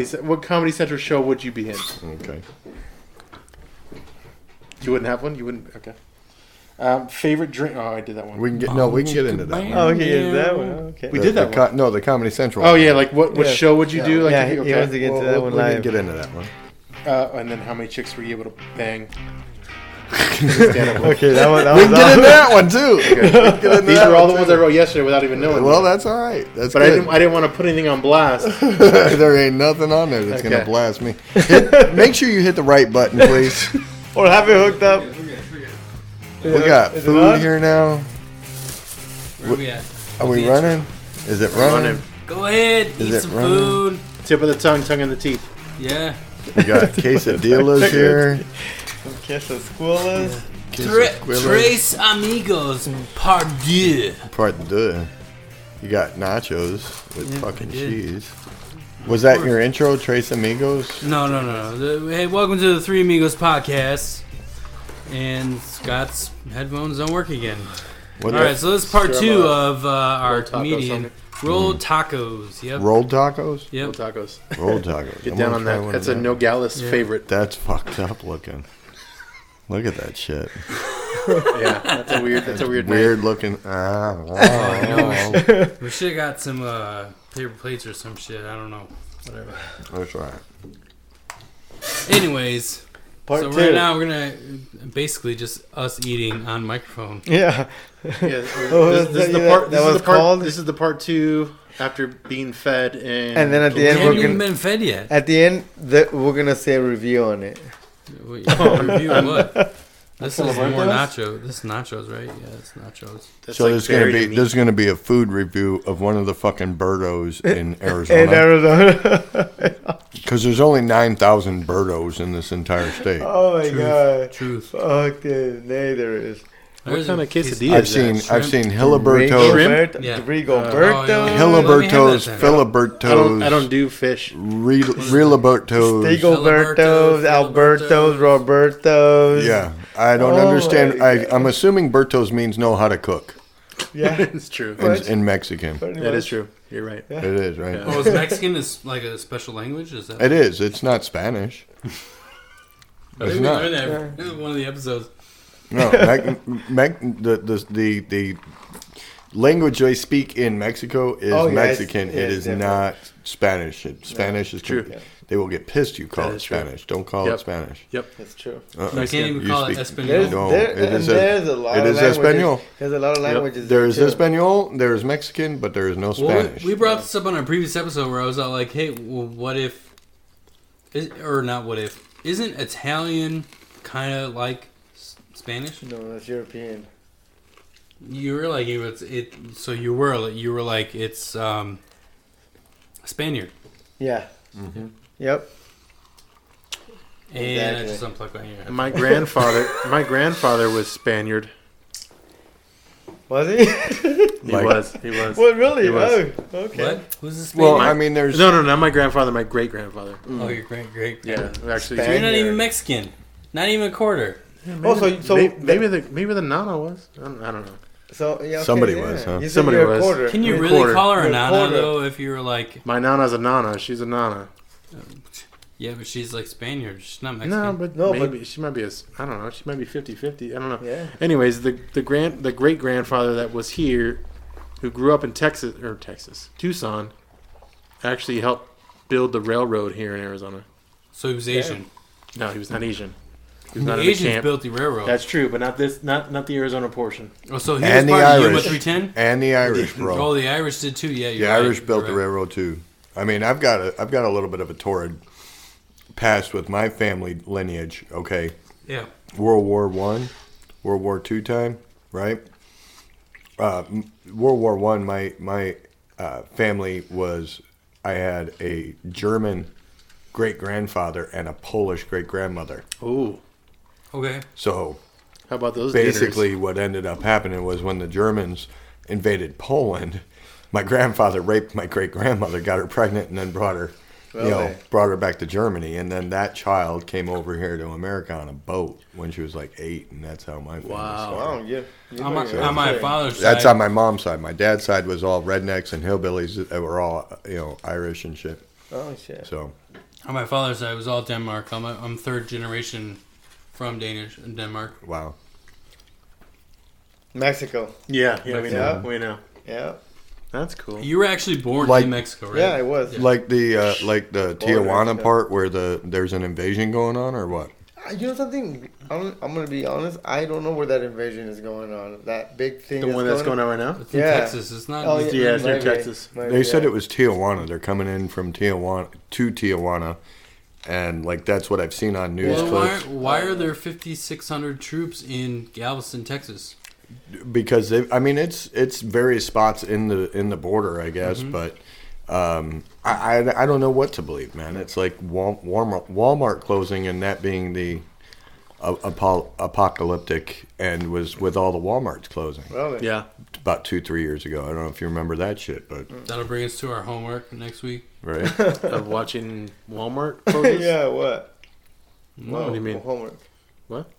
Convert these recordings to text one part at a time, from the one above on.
What Comedy Central show would you be in? Okay. You wouldn't have one. You wouldn't. Okay. Favorite drink? Oh, I did that one. We can get into that one. Oh, he is that one. Okay. We did that one. No, the Comedy Central. Oh yeah, like what show would you do? Like, yeah, he wants to get into that one we live. can get into that one. And then how many chicks were you able to bang? Okay, that one. We can get into that one too. These were all the ones I wrote yesterday without even knowing. Well, them. that's all right. That's But good. I didn't want to put anything on blast. There ain't nothing on there that's gonna blast me. Make sure you hit the right button, please. Or have it hooked up. We got food here now. Where are we at? Are we running? Is it running? Go ahead, Is eat it some running? food. Tip of the tongue, tongue in the teeth. Yeah. We got quesadillas here. Quesadillas. Tres Amigos Part 2. Part deux. You got nachos with fucking cheese. Was that your intro, Tres Amigos? No. Hey, welcome to the Three Amigos podcast. And Scott's headphones don't work again. All right, so this is part 2 of our comedian rolled tacos. Yep. Rolled tacos? Yep. Rolled tacos. Rolled tacos. Get down on that. That's a Nogales favorite. That's fucked up looking. Look at that shit. Yeah, that's a weird Weird name. looking. We should have got some paper plates or some shit. I don't know. Whatever. That's right. Anyways. Part So 2. right now we're gonna basically just us eating on microphone. Yeah. This is the part 2 after being fed And then at the We end, haven't we're even gonna been fed yet. at the end we're gonna say a review on it. Review what? This is Some more Robertos? nacho. This is nachos, right? Yeah, it's nachos. That's So like there's gonna be a food review of one of the fucking birdos in In Arizona. Arizona. Because there's only 9,000 birdos in this entire state. Oh my god. Truth. Fuck this. Nay, there is. What kind of quesadilla I've is seen that? I've seen Shrimp? Hiliberto's, Yeah. Rigoberto. Hiliberto's, I Filiberto's, don't do fish. Realiberto's. Stigobertos, Albertos, Robertos. Yeah, I don't Oh understand. my I'm assuming Bertos means know how to cook Yeah. It's true. in Mexican. That is true. You're right. It is, right? Yeah. Oh, is Mexican is like a special language? Is that? It is. It's not Spanish. I It's think we not. learned that in one of the episodes. No, the language they speak in Mexico is Oh, yeah, Mexican. it's- It is yeah, not Spanish. Spanish is True. They will get pissed. You call That it is true. Spanish. Don't call Yep. it Spanish. That's true. You can't even You call it speak- Espanol. No, There's a lot it of is languages. Espanol. There's a lot of languages. There is too. Espanol. There is Mexican, but there is no Well, Spanish. we brought this up on our previous episode where I was all like, "Hey, well, what if, or not? What if? Isn't Italian kind of like Spanish?" No, that's European. You were like, it. So you were like, it's Spaniard. Yeah. Yep. And Exactly. I just unplugged my ear. My grandfather was Spaniard. Was he? He was. What, really? He was. Oh, okay. What? Who's this? well, Spaniard? I mean, there's No, not my grandfather. My great grandfather. Oh, your great. Yeah, actually. So you're not even Mexican. Not even a quarter. Maybe, so maybe the nana was. I don't know. So yeah, okay, Somebody yeah. was, huh? You said Somebody you're a was. quarter. Can you A really quarter. call her a You're a nana quarter. though? If you were like, My nana's a nana. She's a nana. yeah, but she's like Spaniard. She's not Mexican. No, but No, maybe she might be I don't know. She might be 50-50. I don't know. Yeah. Anyways, the great grandfather that was here, who grew up in Tucson, actually helped build the railroad here in Arizona. So he was Asian. No, he was not Asian. He was The not in the Asians camp. built the railroad. That's true, but not the Arizona portion. Oh, so he And was the part of Irish. Yuma 310? and the Irish, bro. Oh, the Irish did too. Yeah, The you're right. Irish built You're the right. railroad too. I mean, I've got a little bit of a torrid past with my family lineage. Okay, Yeah. World War I, World War II time, right? World War I, my family was. I had a German great grandfather and a Polish great grandmother. Ooh, Okay. So how about those? basically, dinners? what ended up happening was when the Germans invaded Poland, my grandfather raped my great grandmother, got her pregnant, and then brought her, brought her back to Germany. And then that child came over here to America on a boat when she was like 8, and that's how my family started. Wow. Yeah. On my father's side. That's on my mom's side. My dad's side was all rednecks and hillbillies that were all, Irish and shit. Oh shit. So On my father's side, it was all Denmark. I'm third generation from Denmark. Wow. Mexico. Yeah, we Yeah. know. We know. Yeah. That's cool. You were actually born Like- in Mexico, right? Yeah, I was. Like the Tijuana Mexico. part where there's an invasion going on, or what? You know something? I'm gonna be honest. I don't know where that invasion is going on. That big thing. The one that's going on right now? It's in Yeah. Texas. It's not. Oh, Yeah, it's near maybe. Texas. Maybe, They said yeah. it was Tijuana. They're coming in from Tijuana to Tijuana, and like that's what I've seen on news Well, clips. why are there 5,600 troops in Galveston, Texas? Because it's various spots in the border, I guess, but I don't know what to believe, man. It's like Walmart closing and that being the apocalyptic end was with all the Walmarts closing Really? Yeah. about 2-3 years ago. I don't know if you remember that shit, but That'll bring us to our homework next week. right. Of watching Walmart closes? Yeah. What? What do you mean? Homework. What?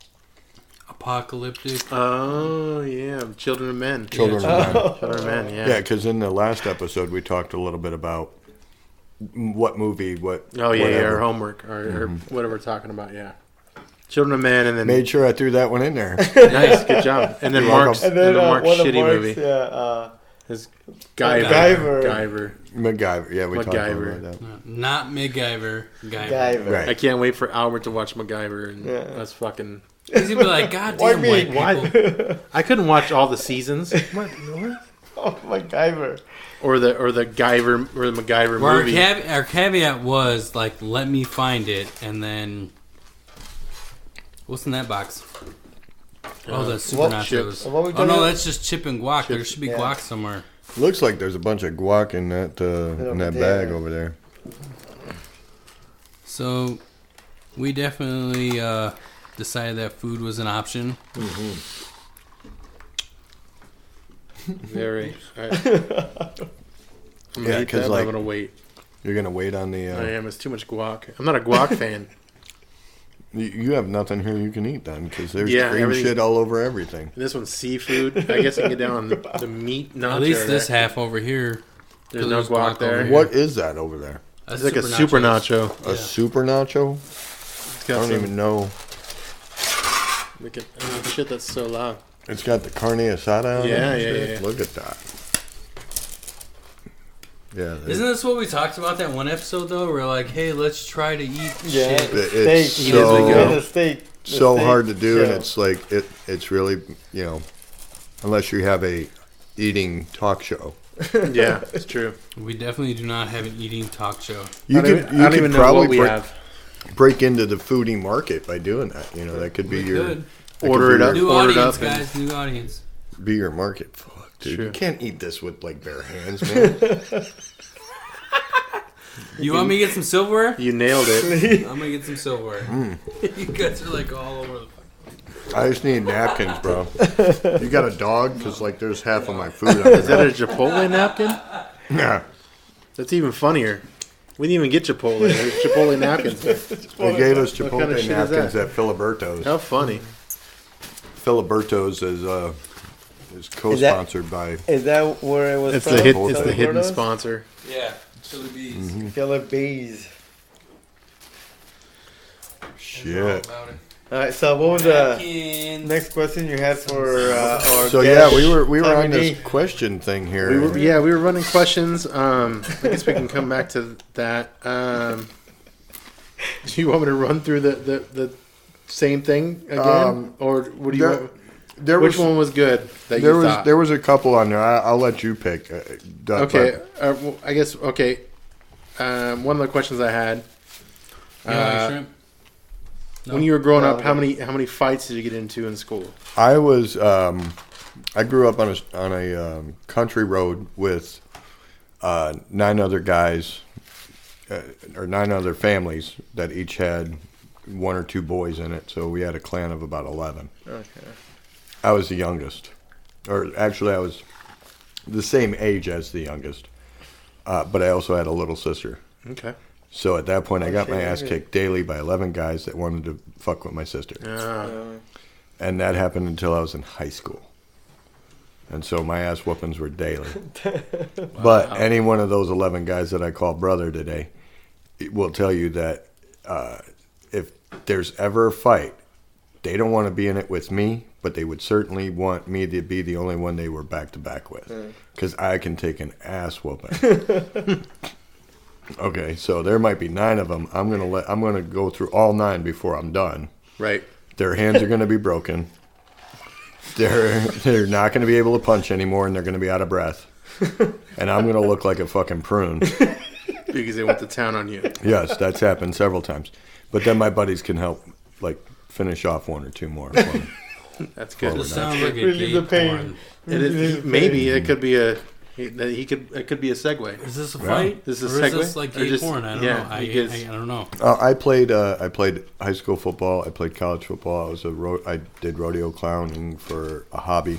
Apocalyptic. Oh, yeah. Children of Men. Children Yeah. of Men. Children of Men, yeah. Yeah, because in the last episode we talked a little bit about what movie, what. Oh, yeah, whatever. or homework, or whatever we're talking about, yeah. Children of Men, and then... Made sure I threw that one in there. Nice, good job. And then You're welcome. Mark's, And then Mark's one of shitty Mark's, movie. yeah. His Guyver. MacGyver. MacGyver. Yeah, we talked MacGyver. about that. Not MacGyver. Guyver. Guyver. Right. I can't wait for Albert to watch MacGyver, and Yeah. that's fucking... He's gonna be like, God Why damn me? white Why? people. I couldn't watch all the seasons. What? Oh my Guyver. Or the Guyver or the MacGyver Well, movie. our caveat was like, let me find it, and then what's in that box? Oh, that's super what chips? nachos. What we Oh talking no, about? that's just chip and guac. There should be yeah. guac somewhere. Looks like there's a bunch of guac in that bag over there. So we definitely decided that food was an option. Very. I'm gonna Yeah, eat 'cause, that, but like- I'm gonna wait. You're gonna wait on the. I am. It's too much guac. I'm not a guac fan. You have nothing here you can eat then, because there's Yeah, cream everything's- shit all over everything. And this one's seafood. I guess I can get down on the meat nacho. At least this there. half over here. There's so no there's guac guac there. over here. What is that over there? That's It's like a super nachos. nacho. A Yeah. super nacho? It's I got don't some, even know. Look at shit. That's so loud. It's got the carne asada on Yeah, it. and yeah, shit. yeah. Look at that. Yeah. Isn't this what we talked about that one episode though? We're like, hey, let's try to eat Yeah. shit. It's Steak. so- Yeah, the steak. The so steak. hard to do, and Yeah. it's like it's really, unless you have a eating talk show. Yeah, it's true. We definitely do not have an eating talk show. You I don't could even know what probably we have. break into the foodie market by doing that. That could be We your could. that Order could it be up. New Order it audience, up and- guys. New audience. Be your market. Fuck, dude. True. You can't eat this with like bare hands, man. You want me to get some silverware? You nailed it. I'm gonna get some silverware. Mm. You guys are like all over the. I just need napkins, bro. You got a dog? Because like there's half of my food on Is that there. a Chipotle napkin? Yeah. That's even funnier. We didn't even get Chipotle. There's Chipotle napkins. They gave us What Chipotle kind of shit is napkins that? at Filiberto's. How funny. Filiberto's is co-sponsored by. Is that where it was It's from? the hit. Chipotle. It's the hidden Roberto's? sponsor. Yeah, chili bees. Philippines. Shit. All right. So what was the Napkins. next question you had for our So guest, yeah, we were Tommy on this D? question thing here. We were running questions. I guess we can come back to that. Do you want me to run through the same thing again, or what do you? there- want? There Which was one was good that there you was thought? there was a couple on there. I'll let you pick. Okay, well, I guess okay. One of the questions I had You like shrimp? when you were growing up, No. how many fights did you get into in school? I was I grew up on a country road with 9 other guys or 9 other families that each had 1 or 2 boys in it. So we had a clan of about 11. Okay. I was the youngest, or actually I was the same age as the youngest, but I also had a little sister. Okay. So at that point, I got my shit, ass okay. kicked daily by 11 guys that wanted to fuck with my sister. Uh, And that happened until I was in high school. And so my ass whoopings were daily. But any one of those 11 guys that I call brother today, will tell you that if there's ever a fight, they don't want to be in it with me, but they would certainly want me to be the only one they were back to back with, because I can take an ass whooping. Okay, so there might be 9 of them. I'm gonna go through all 9 before I'm done. Right. Their hands are gonna be broken. They're not gonna be able to punch anymore, and they're gonna be out of breath. And I'm gonna look like a fucking prune. Because they went to town on you. Yes, that's happened several times. But then my buddies can help, like, finish off 1 or 2 more. That's good. This sounds like a Relieve the gay pain. porn. It is, maybe it could be a. It could be a segue. Is this a fight? This is or a is segue? this like Or gay just- porn? I don't yeah, know. because- I don't know. I played high school football. I played college football. I did rodeo clowning for a hobby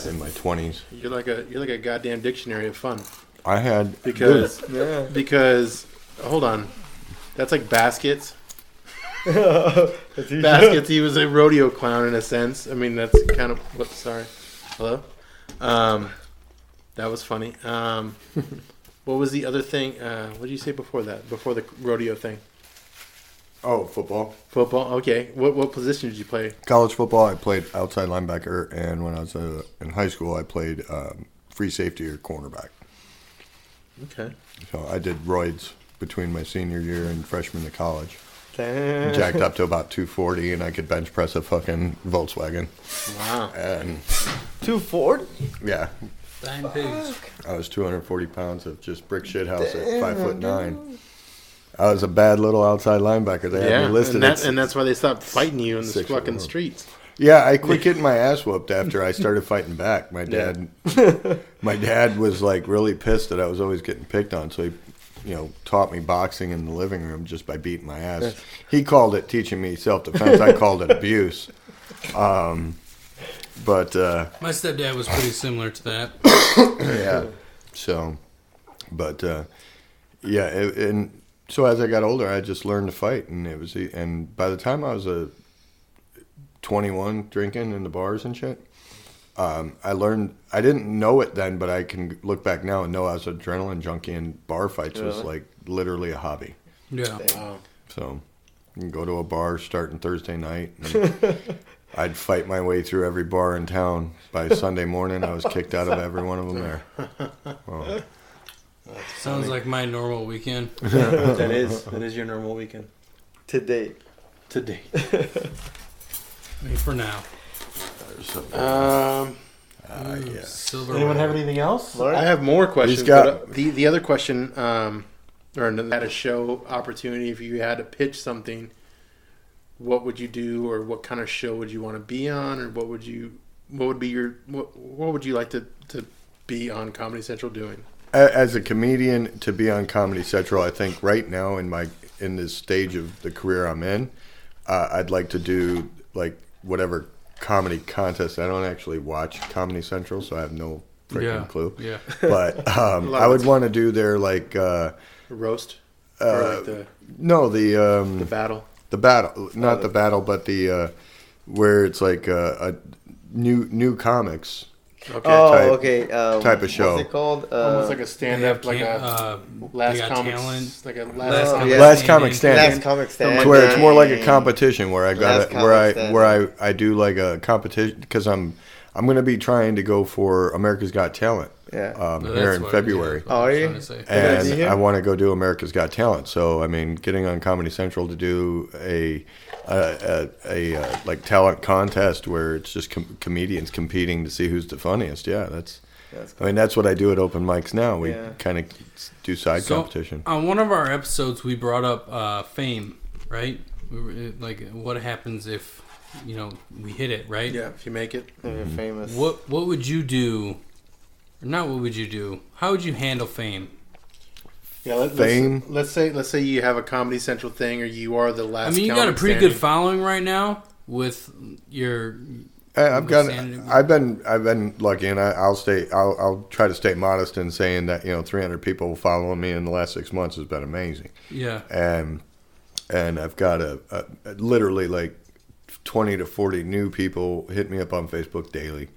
in my 20s. You're like a goddamn dictionary of fun. I had Because Yeah. because hold on, that's like baskets. That's easy. Baskets. He was a rodeo clown in a sense. I mean, that's kind of what. Sorry. Hello. That was funny. What was the other thing? What did you say before that? Before the rodeo thing? football. Football. Okay. What position did you play? College football. I played outside linebacker, and when I was in high school, I played free safety or cornerback. Okay. So I did roids between my senior year and freshman to college. Damn. Jacked up to about 240, and I could bench press a fucking Volkswagen. Wow. And 240? yeah, Dying pigs. I was 240 pounds of just brick shit house at 5'9". I was a bad little outside linebacker. They had me listed. and that's why they stopped fighting you in the 6'1". fucking streets. Yeah, I quit getting my ass whooped after I started fighting back. My dad was like really pissed that I was always getting picked on, so he, taught me boxing in the living room just by beating my ass. He called it teaching me self-defense. I called it abuse. But My stepdad was pretty similar to that. yeah, so, but yeah, and so as I got older, I just learned to fight, and by the time I was 21 drinking in the bars and shit, I learned. I didn't know it then, but I can look back now and know I was an adrenaline junkie, and bar fights was like literally a hobby. Yeah. Wow. So you can go to a bar starting Thursday night, and I'd fight my way through every bar in town. By Sunday morning, I was kicked out of every one of them there. Well, Sounds like my normal weekend. That is your normal weekend. To date. To date. For now. Um, yeah. Silver. anyone have anything else? Lauren? I have more questions. He's got- but, the other question, or at a show opportunity, if you had to pitch something, what would you do, or what kind of show would you want to be on, or what would you like to be on Comedy Central doing? As a comedian, to be on Comedy Central, I think right now in this stage of the career I'm in, I'd like to do like whatever comedy contest. I don't actually watch Comedy Central, so I have no freaking clue. Yeah. But I would want to do their like A roast? Or like no the battle? the battle, not the battle, but the where it's like a new comics. Okay. Oh, type- okay. type of show. What's it called? Almost like a stand-up, like a last they got comics, talent. like a Last last. Oh, comic yeah. Last comic standing. Last comic stand. To where it's more like a competition where I got Last where comic I do like a competition because I'm going to be trying to go for America's Got Talent Yeah. here in February. Oh, are you? And Yeah. I want to go do America's Got Talent. So I mean, getting on Comedy Central to do a like talent contest where it's just comedians competing to see who's the funniest. Yeah, that's I mean, that's what I do at open mics now. We kind of do side competition. On one of our episodes, we brought up fame, right? Like, what happens if we hit it, right? Yeah, if you make it. You're famous. What would you do? Or not what would you do? How would you handle fame? Yeah, Fame. Let's say you have a Comedy Central thing, or you are the last. I mean, you got a comic pretty standing. good following right now with your. I've been lucky, and I'll try to stay modest in saying that 300 people following me in the last 6 months has been amazing. Yeah. And I've got a literally like 20 to 40 new people hit me up on Facebook daily,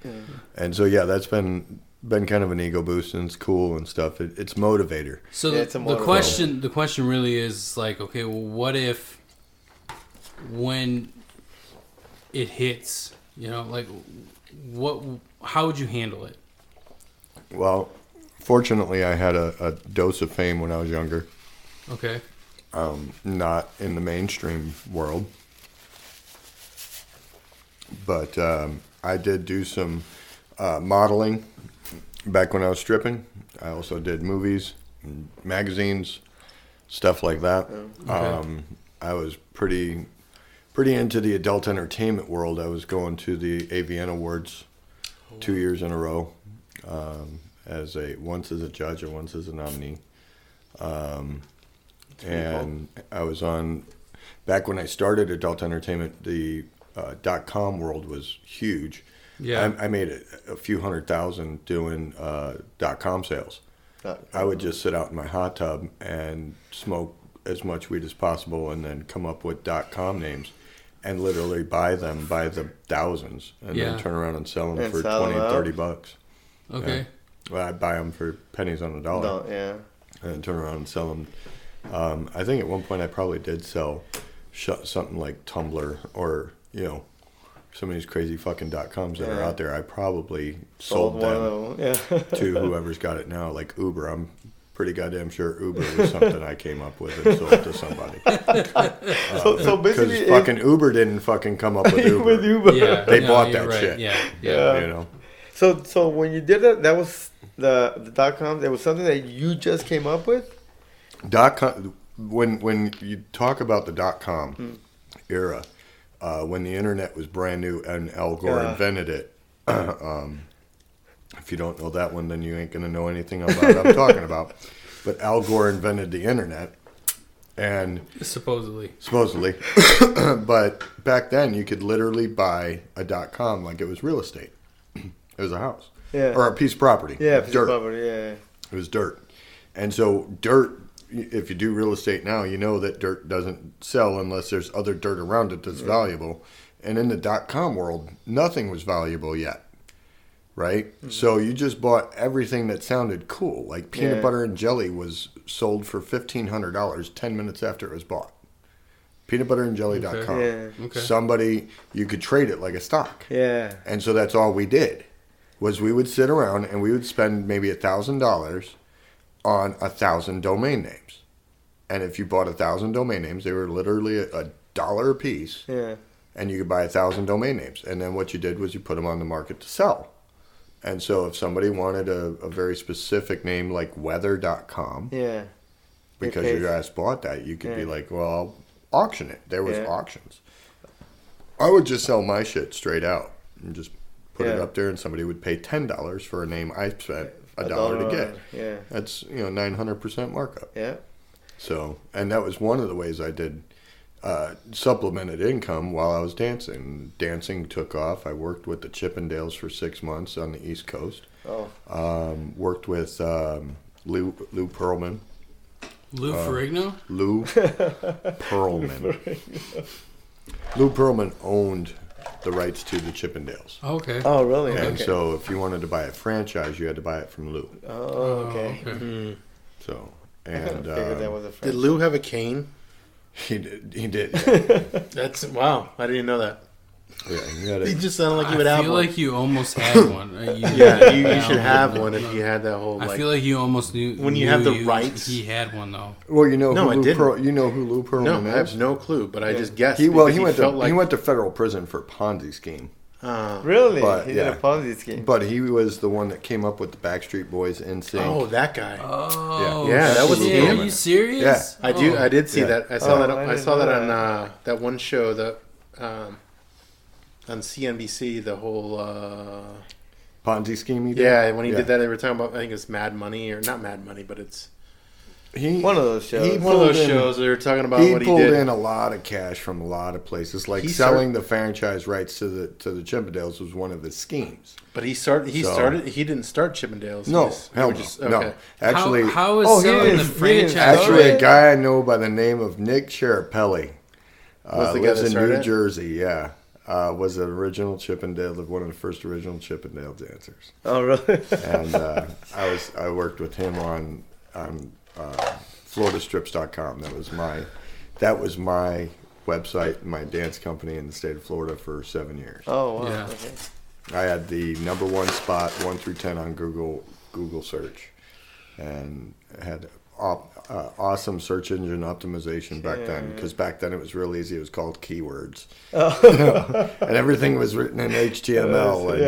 and so that's been been kind of an ego boost, and it's cool and stuff. It's motivator. So it's a the motivator. question really is like, okay, well, what if when it hits, like how would you handle it? Well, fortunately, I had a dose of fame when I was younger. Okay. Not in the mainstream world, but I did do some modeling back when I was stripping. I also did movies, and magazines, stuff like that. Okay. I was pretty into the adult entertainment world. I was going to the AVN Awards 2 years in a row, once as a judge and once as a nominee. And I was on, back when I started adult entertainment, the .com world was huge. Yeah. I made a few $100,000 doing .com sales. I would just sit out in my hot tub and smoke as much weed as possible and then come up with .com names and literally buy them by the thousands and then turn around and sell them for $20 and $30. Okay. Yeah. Well, I'd buy them for pennies on the dollar. Yeah. And then turn around and sell them. I think at one point I probably did sell something like Tumblr or, some of these crazy fucking .coms that are out there. I probably sold them to whoever's got it now, like Uber. I'm pretty goddamn sure Uber was something I came up with and sold to somebody. So basically, because fucking Uber didn't fucking come up with Uber. with Uber. Yeah. They bought that right. shit. Yeah. So when you did that was the .com. It was something that you just came up with. .com. When you talk about the .com era, when the internet was brand new and Al Gore invented it. If you don't know that one, then you ain't gonna know anything about what I'm talking about. But Al Gore invented the internet, and Supposedly. But back then you could literally buy a .com like it was real estate. It was a house, or a piece of property. Yeah, dirt. property. Yeah. It was dirt, and so dirt. If you do real estate now, you know that dirt doesn't sell unless there's other dirt around it that's valuable. And in the .com world, nothing was valuable yet, right? Mm-hmm. So you just bought everything that sounded cool. Like peanut butter and jelly was sold for $1,500 10 minutes after it was bought. Peanutbutterandjelly.com. Okay. Okay. Somebody, you could trade it like a stock. Yeah. And so that's all we did, was we would sit around and we would spend maybe $1,000 on 1,000 domain names. And if you bought 1,000 domain names, they were literally $1 a piece. Yeah. And you could buy 1,000 domain names. And then what you did was you put them on the market to sell. And so if somebody wanted a very specific name like weather.com, because your ass bought that, you could be like, well, I'll auction it. There was auctions. I would just sell my shit straight out and just put it up there, and somebody would pay $10 for a name I spent $1 to get. Yeah. That's 900% markup. Yeah. So, and that was one of the ways I did supplemented income while I was dancing. Dancing took off. I worked with the Chippendales for 6 months on the East Coast. Worked with Lou Pearlman. Lou Ferrigno? Lou Pearlman. Lou Pearlman owned the rights to the Chippendales. Okay. Oh, really? And so if you wanted to buy a franchise, you had to buy it from Lou. Oh, okay. Mm-hmm. So, and that was a did Lou have a cane? He did. That's wow! I didn't know that. Yeah, He just sounded like he would I have feel one. like you almost had one. You should have one if you had that whole. I feel like you almost knew. When you have the rights. He had one though. Well, you know No, who I Lou didn't. you know who Lou Pearlman No, is? I have no clue, but I just guessed. He went felt to federal prison for a Ponzi scheme. Really? But, He did a Ponzi scheme. But he was the one that came up with the Backstreet Boys NSYNC. Oh, that guy. Oh, Yeah, that was shit. him. Are you serious? Yeah. I did see that. I saw that. I I didn't saw know that that. on that one show that on CNBC. The whole Ponzi scheme he did? yeah, when he did that, they were talking about. I think it's Mad Money or not Mad Money, but it's One of those shows. one of those shows. They were talking about He what he pulled did. in a lot of cash from a lot of places. Like He selling the franchise rights to the Chippendales was one of his schemes. But he started. He So- started. He didn't start Chippendales. No, They hell were no. just- No. okay. Actually, how is Oh, he selling didn't- the he didn't franchise? actually, Alright. a guy I know by the name of Nick Sharapelli Was the guy lives that in started New it? Jersey. Yeah, was an original Chippendale, one of the first original Chippendale dancers. Oh, really? And I worked with him on FloridaStrips.com. That was my website, my dance company in the state of Florida for 7 years. Oh, wow. Yeah. Okay. I had the number one spot, 1 through 10 on Google search, and had awesome search engine optimization back then, because back then it was real easy. It was called keywords, and everything was written in HTML.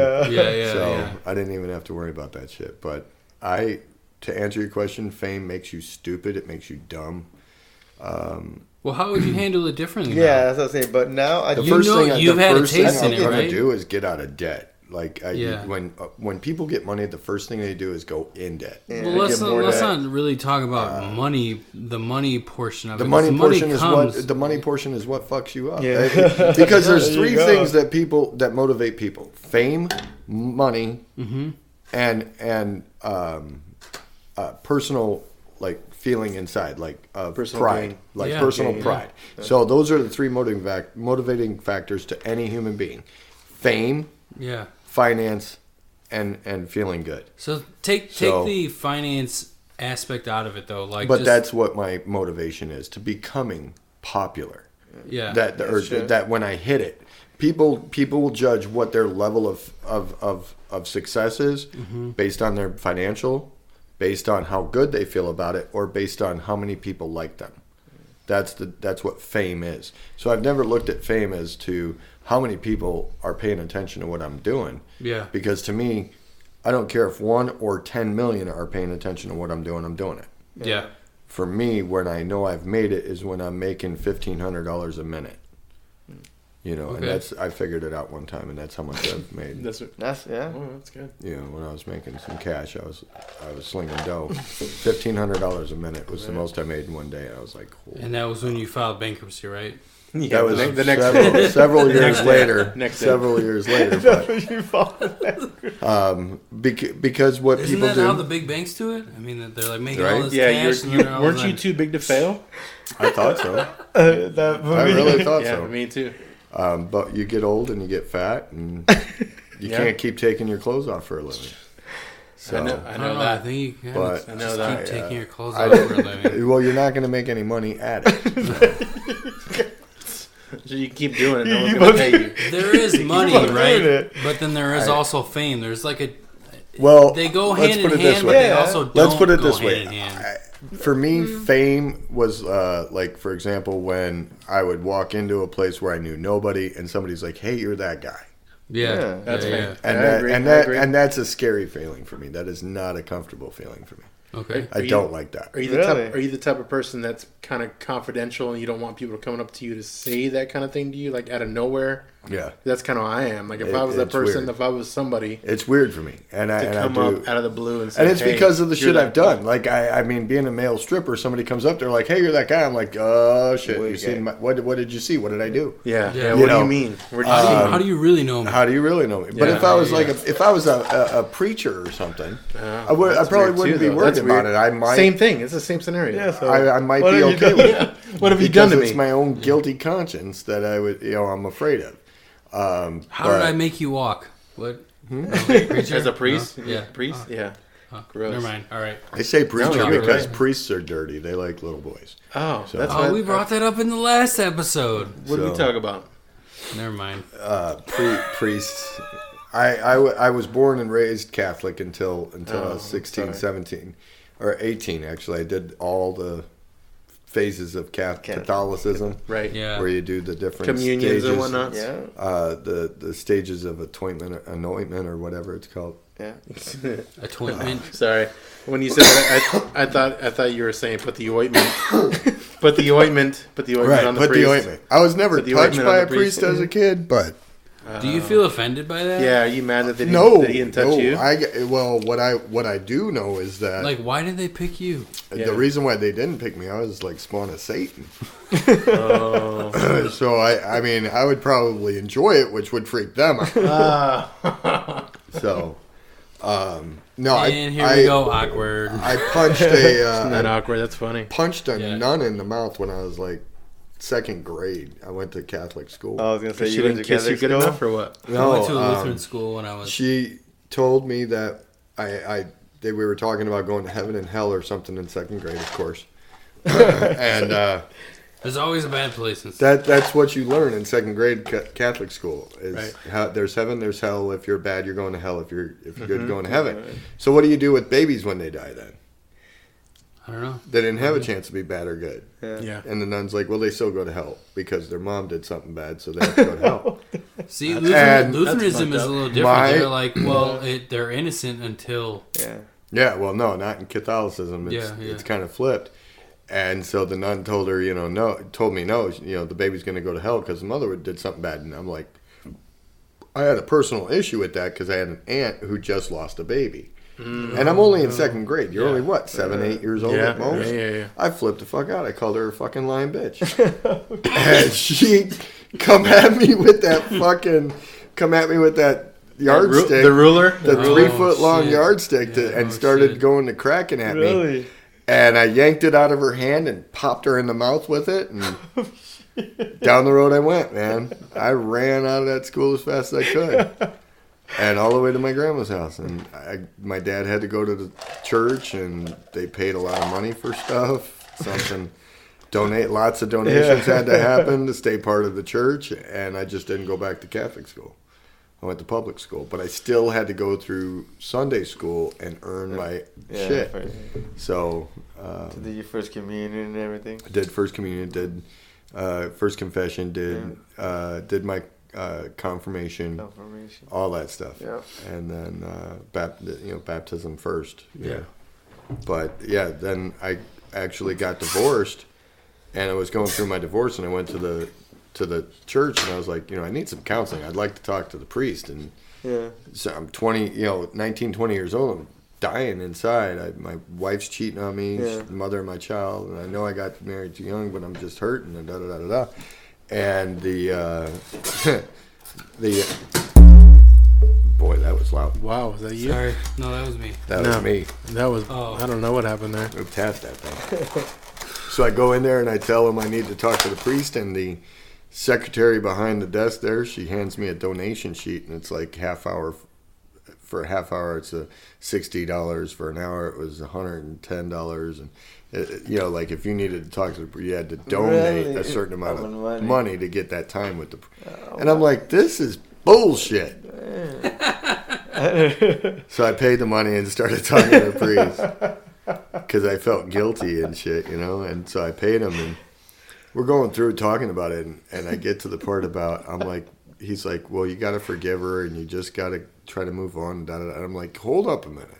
So I didn't even have to worry about that shit. But to answer your question, fame makes you stupid. It makes you dumb. Well, how would you handle it differently? Yeah, that's what I'm saying. But now the first thing I'm right? gonna do is get out of debt. Like when people get money, the first thing they do is go in debt. Yeah. Well, let's not really talk about money. The money portion of the it. Money portion is what fucks you up. Yeah. Because there's three things that motivate people: fame, money, and personal feeling inside, personal pride, gain. personal pride. So those are the three motivating factors to any human being: fame, finance, and feeling good. So take the finance aspect out of it, though. That's what my motivation is, to becoming popular. Yeah. That when I hit it, people will judge what their level of success is based on their financial, based on how good they feel about it, or based on how many people like them. That's what fame is. So I've never looked at fame as to how many people are paying attention to what I'm doing. Yeah. Because to me, I don't care if 1 or 10 million are paying attention to what I'm doing it. Yeah. For me, when I know I've made it is when I'm making $1,500 a minute. And I figured it out one time, and that's how much I've made. That's Oh, that's good. When I was making some cash, I was slinging dough. $1,500 a minute was the most I made in one day. I was like, oh. And that was when you filed bankruptcy, right? That was several years later. Several years later. Because what Isn't people that do. how the big banks do it? I mean, they're making all this cash. Weren't you too big to fail? I thought so. I really thought so. Me too. But you get old and you get fat, and you can't keep taking your clothes off for a living. So, I know that. I think you but I know that. Keep taking your clothes off for a living. Well, you're not going to make any money at it. So you keep doing it. No one's going to pay you. There is money, right? But then there is also fame. There's they go hand in hand, but they also don't. Let's put it go this way. hand in hand. For me, fame was for example, when I would walk into a place where I knew nobody, and somebody's like, "Hey, you're that guy." Yeah, that's fame. And that's a scary feeling for me. That is not a comfortable feeling for me. Okay. I don't like that. Are you the type of person that's kind of confidential and you don't want people coming up to you to say that kind of thing to you, out of nowhere? Yeah. That's kind of how I am. If I was that person, weird. if I was somebody, it's weird for me, and I come up out of the blue and say, and it's because of the shit I've done. I mean, being a male stripper, somebody comes up there like, "Hey, you're that guy." I'm like, "Oh shit, you seen what did you see? What did I do?" Yeah. What do you mean? How do you really know me? How do you really know me? But if I was if I was a preacher or something, I probably wouldn't be worried about it. I might. Same thing. It's the same scenario. Yeah, so I might be okay with it. What have you done to me? It's my own guilty conscience that I'm afraid of. How did I make you walk? What? As a priest? No? Yeah. Priest? Yeah. Gross. Never mind. All right. I say preacher No, because right. priests are dirty. They like little boys. Oh, So- that's We brought that up in the last episode. What did we talk about? Never mind. Priests. I was born and raised Catholic until I was 16, 17, or 18 actually. I did all the phases of Catholicism. Right. Yeah. Where you do the different Communions stages, and whatnot. Yeah. The stages of anointment or whatever it's called. Yeah. Anointment. Sorry. When you said that, I thought you were saying put the ointment. Put the ointment Right, on the put priest. the ointment. I was never Put the touched ointment by on a the priest priest. as a kid, but Do you feel offended by that? Yeah, are you mad that they didn't touch you? What I do know is that Why did they pick you? the reason why they didn't pick me, I was spawn of Satan. Oh. So I would probably enjoy it, which would freak them out. So, no. And here we go, awkward. I punched Isn't that awkward? That's funny. punched a nun in the mouth when I was second grade. I went to Catholic school. I was gonna say She you went didn't to kiss you Catholic good school? enough or what? I went to a Lutheran school when I was. She told me that we were talking about going to heaven and hell or something in second grade, of course. And There's always a bad place in that's what you learn in second grade Catholic school is Right. how there's heaven, there's hell. If you're bad, you're going to hell. If you're good, you're going to heaven. So what do you do with babies when they die? Then I don't know. they didn't have a chance to be bad or good. Yeah. And the nun's like, well, they still go to hell because their mom did something bad, so they have to go to hell. See, And- Lutheranism That's is a little fucked different. My- They're like, well, they're innocent until. Yeah. Yeah, well, no, not in Catholicism. It's, Yeah. it's kind of flipped. And so the nun told her, told me no, the baby's going to go to hell because the mother did something bad. And I'm like, I had a personal issue with that because I had an aunt who just lost a baby. And I'm only in second grade. You're only, what, 7, 8 years old at most? Yeah. I flipped the fuck out. I called her a fucking lying bitch. And she come at me with that yardstick. The ruler? The Oh, 3-foot long shit. yardstick and started shit. going to cracking at me. Really? And I yanked it out of her hand and popped her in the mouth with it. And down the road I went, man. I ran out of that school as fast as I could. And all the way to my grandma's house. And my dad had to go to the church, and they paid a lot of money for stuff. Lots of donations had to happen to stay part of the church. And I just didn't go back to Catholic school. I went to public school, but I still had to go through Sunday school and earn my shit. Right. So, Did your first communion and everything? I did first communion, did first confession, did my confirmation, Confirmation. all that stuff. Yeah. And then baptism first. Yeah. But yeah, then I actually got divorced, and I was going through my divorce, and I went to the church, and I was like, I need some counseling. I'd like to talk to the priest. And so I'm 19, 20 years old. I'm dying inside. My wife's cheating on me. She's the mother of my child. And I know I got married too young, but I'm just hurting. And da-da-da-da-da. And boy, that was loud. Wow, was that you? Sorry, no, that was me. That was me. That was. Oh. I don't know what happened there. Moved past that thing. So I go in there and I tell him I need to talk to the priest, and the secretary behind the desk there, she hands me a donation sheet, and it's like half hour. For a half hour, it's $60. For an hour, it was $110. And like if you needed to talk to the priest, you had to donate a certain amount of money to get that time with the. And I'm like, this is bullshit. So I paid the money and started talking to the priest because I felt guilty and shit, And so I paid him, and we're going through talking about it, and I get to the part about he's like, well, you got to forgive her, and you just got to try to move on. And I'm like, hold up a minute.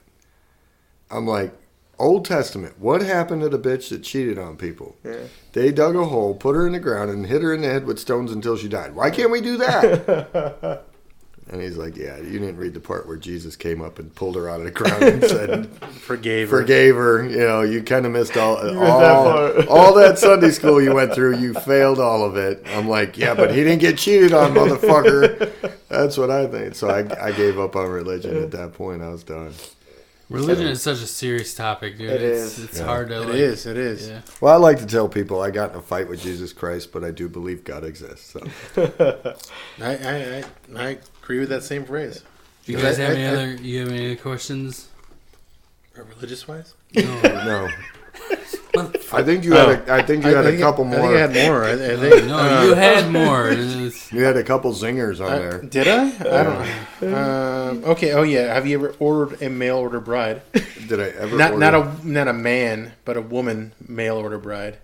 I'm like, Old Testament, what happened to the bitch that cheated on people? Yeah. They dug a hole, put her in the ground, and hit her in the head with stones until she died. Why can't we do that? And he's like, yeah, you didn't read the part where Jesus came up and pulled her out of the ground and said, forgave her. You kind of missed all that Sunday school you went through. You failed all of it. I'm like, yeah, but he didn't get cheated on, motherfucker. That's what I think. So I gave up on religion at that point. I was done. Religion is such a serious topic, dude. It's hard to. It is. Yeah. Well, I like to tell people I got in a fight with Jesus Christ, but I do believe God exists. So. I agree with that same phrase. Do you guys have any other questions? Religious wise? No. I think you had a couple more. I think I had more. I think. No, you had more. You had a couple zingers on there. Did I? I don't know. Okay. Oh yeah. Have you ever ordered a mail order bride? Did I ever? Not a man, but a woman mail order bride.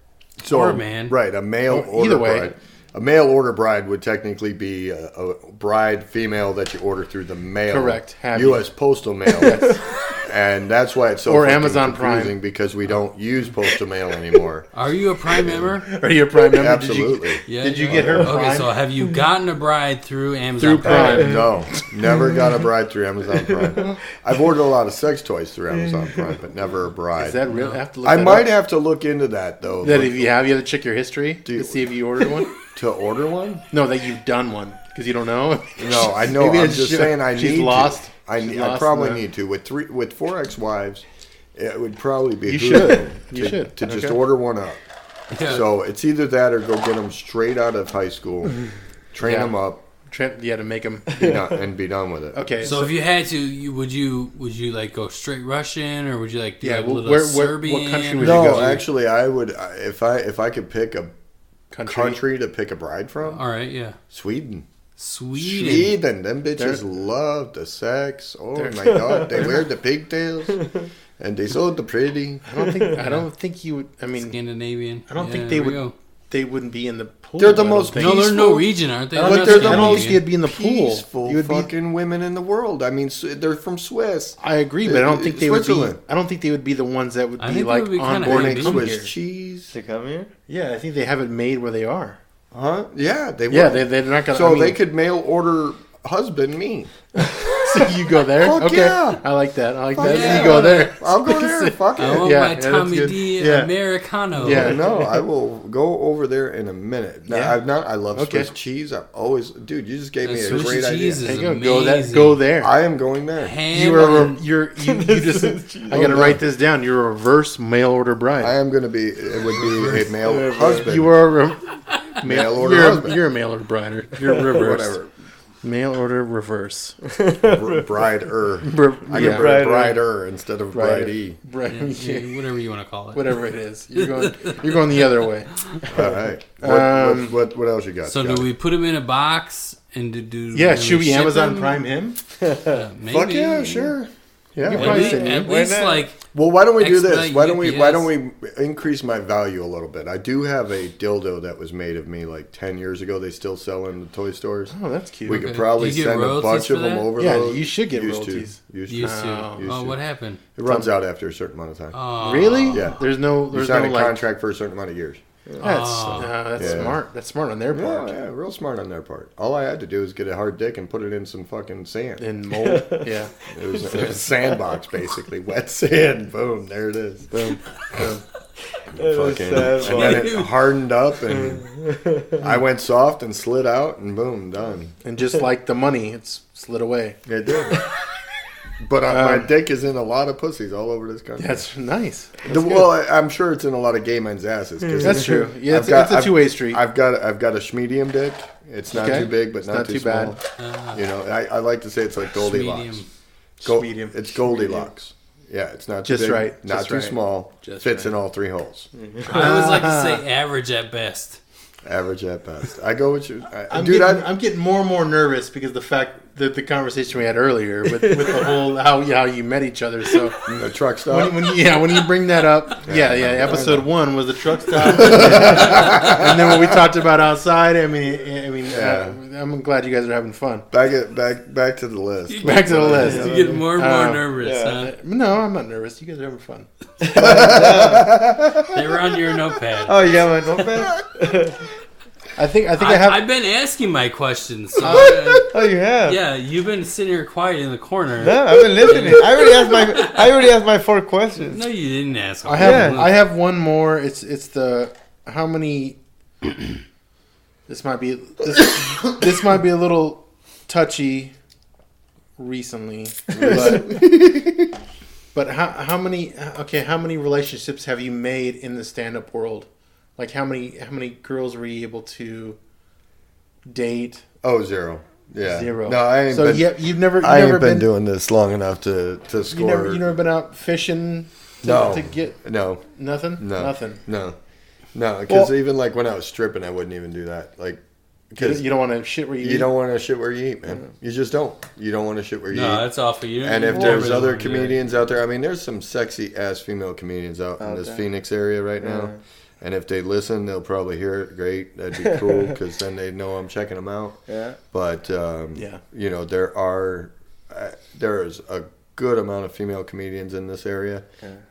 So, or a man. Right, a male order bride. A mail order bride would technically be a bride female that you order through the mail. Correct. U.S. Postal Mail. And that's why it's so or Amazon confusing Prime, because we don't use postal mail anymore. Are you a Prime member? Are you a Prime member? Absolutely. Did you get her Prime? Okay, so have you gotten a bride through Amazon Prime? No, never got a bride through Amazon Prime. I've ordered a lot of sex toys through Amazon Prime, but never a bride. Is that real? I might have to look into that though. That if you have to check your history to see if you ordered one. To order one? No, that you've done one because you don't know. No, I know. I'm just saying I need she's lost. To. I probably need to. With 4 ex-wives, it would probably be you should just order one up. Yeah. So it's either that or go get them straight out of high school, train them up, to make them be done with it. Okay. So if you had to, would you like go straight Russian, or would you like do like a little where, Serbian? what country would you go? No, actually, I would if I could pick a country to pick a bride from. All right, yeah. Sweden. Sweden. Them bitches love the sex. Oh my god, they wear the pigtails, and they so pretty. I don't think you would. I mean, Scandinavian. I don't think they would. Go. They wouldn't be in the pool. They're the most No, they're Norwegian, aren't they? I But don't they're the think most they'd be in the pool. peaceful You would be. fucking women in the world. I mean, they're from Swiss. I agree, but I don't think they would be. Switzerland. I don't think they would be the ones that would I be think they like would be on kinda board happy. and come Swiss here. cheese. To come here? Yeah, I think they have it made where they are. Huh? Yeah, they Yeah, would. they're not gonna. So I mean, they could mail order husband me. So you go there. Fuck Okay, yeah. I like that. I like Fuck that. yeah. You go there. I'll go there. Fuck I it. want Yeah, my yeah, that's Tommy good. D Yeah. Americano. Yeah. No, I will go over there in a minute. Now, Yeah. I love Okay. Swiss cheese. I've always, dude. You just gave me a Swiss great idea. cheese is There you go. amazing. Go there. I am going there. Ham You are. and- You just. I gotta write this down. You're a reverse mail order bride. I am going to be. It would be a male husband. You are a Mail order You're, husband. you're a mail order bride. You're reverse. whatever. Mail order reverse. Bride-er. I Yeah. can put bride-er instead of bride-e. Bride. Yeah, whatever you want to call it. Whatever it is, you're going the other way. All right. What else you got? So Scott? do we put him in a box and do? Yeah, do should we ship Amazon him? Prime him? Maybe. Fuck yeah, sure. Yeah. You why probably not? send At Why least not? like Well, why don't we do this? Expedite Why don't UPS. we increase my value a little bit? I do have a dildo that was made of me like 10 years ago. They still sell in the toy stores. Oh, that's cute. We could Okay. probably Do you get send a royalties bunch for of them that? over. Yeah, those. you should get Used royalties. To. Used to. used to. Oh. Oh, what happened? It runs out after a certain amount of time. Oh, Really? Yeah. There's no. You There's sign no a like. contract for a certain amount of years. That's Yeah. smart. That's smart on their Yeah, part. yeah, real smart on their part. All I had to do was get a hard dick and put it in some fucking sand. And mold. Yeah. It was a sandbox, basically. Wet sand. Boom. There it is. Boom. Boom. Fucking, and then it hardened up, and I went soft and slid out, and boom, done. And just like the money, it's slid away. It did. But my dick is in a lot of pussies all over this country. That's nice. Well, I'm sure it's in a lot I gay men's asses. 'Cause That's true. Yeah, it's I've a two-way street. I've got a medium dick. It's not Okay. too big, but It's not too small. bad. You know, I like to say it's like Goldilocks. Medium. Medium. It's Goldilocks. Yeah, it's not too Just big, right, not just too right. small. Just fits right. in all three holes. I always like to say average at best. Average at best. I go with you, I'm dude. I'm getting more and more nervous because the fact that the conversation we had earlier with the whole how you met each other. So the truck stop. when you bring that up, yeah. Episode 1 was the truck stop, and then what we talked about outside. I mean, Yeah. I'm glad you guys are having fun. Back to the list. Back to the list. You get more and more nervous, huh? No, I'm not nervous. You guys are having fun. They were on your notepad. Oh, you got my notepad? I think I have. I've been asking my questions. So Oh, you have? yeah, you've been sitting here quiet in the corner. No, I've been listening. I already asked my 4 questions. No, you didn't ask. I have one more. It's the how many. This might be this might be a little touchy. Recently, but how many relationships have you made in the stand-up world? Like how many girls were you able to date? Oh, 0. Yeah. 0. No, I ain't so been. you've never been doing this long enough to score. you never been out fishing to get No. nothing. No. Nothing. No. Because even like when I was stripping, I wouldn't even do that. Like, because You don't want to shit where you you eat? don't want to shit where you eat, man. You just don't. You don't want to shit where you No, eat. that's awful. You And you if never there's really other wanna do that. comedians out there, I mean, there's some sexy ass female comedians out in this there. Phoenix area right now. And if they listen, they'll probably hear it. Great, that'd be cool because then they know I'm checking them out. Yeah. But Yeah. you know, there is a good amount of female comedians in this area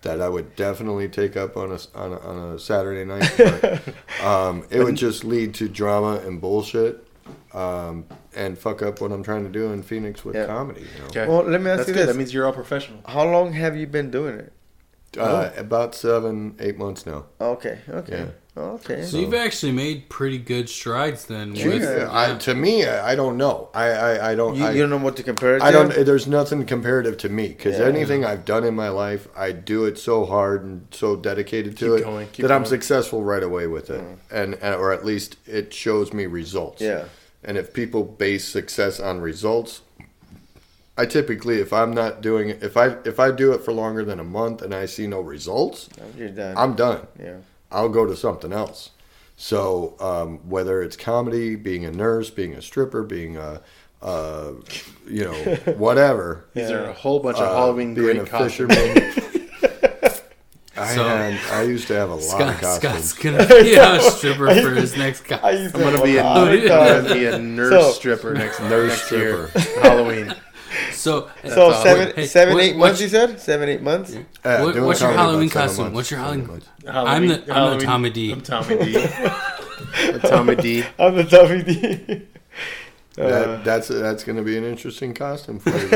that I would definitely take up on a Saturday night. But, it would just lead to drama and bullshit. And fuck up what I'm trying to do in Phoenix with comedy. You know? Okay. Well, let me ask That's you good. this. That means you're all professional. How long have you been doing it? About 7-8 months now. Okay. Yeah. Okay. So you've actually made pretty good strides then. To me, I don't know. I don't. You don't know what to compare it to? I don't. There's nothing comparative to me because anything I've done in my life, I do it so hard and so dedicated to it I'm successful right away with it, and or at least it shows me results. Yeah. And if people base success on results, I typically, if I'm not doing it, if I do it for longer than a month and I see no results, You're done. I'm done. Yeah. I'll go to something else. So whether it's comedy, being a nurse, being a stripper, being a whatever. These are a whole bunch of Halloween being great a costumes. fisherman. I used to have a lot of costumes. Scott's gonna be a stripper for his next costume. I'm gonna be a nurse stripper next year. Halloween. So 8 months. You said 7-8 months. What's your Halloween costume? What's your Halloween? I'm the Tommy D. I'm Tommy D. I'm Tommy D. I'm the Tommy D. That's going to be an interesting costume for you.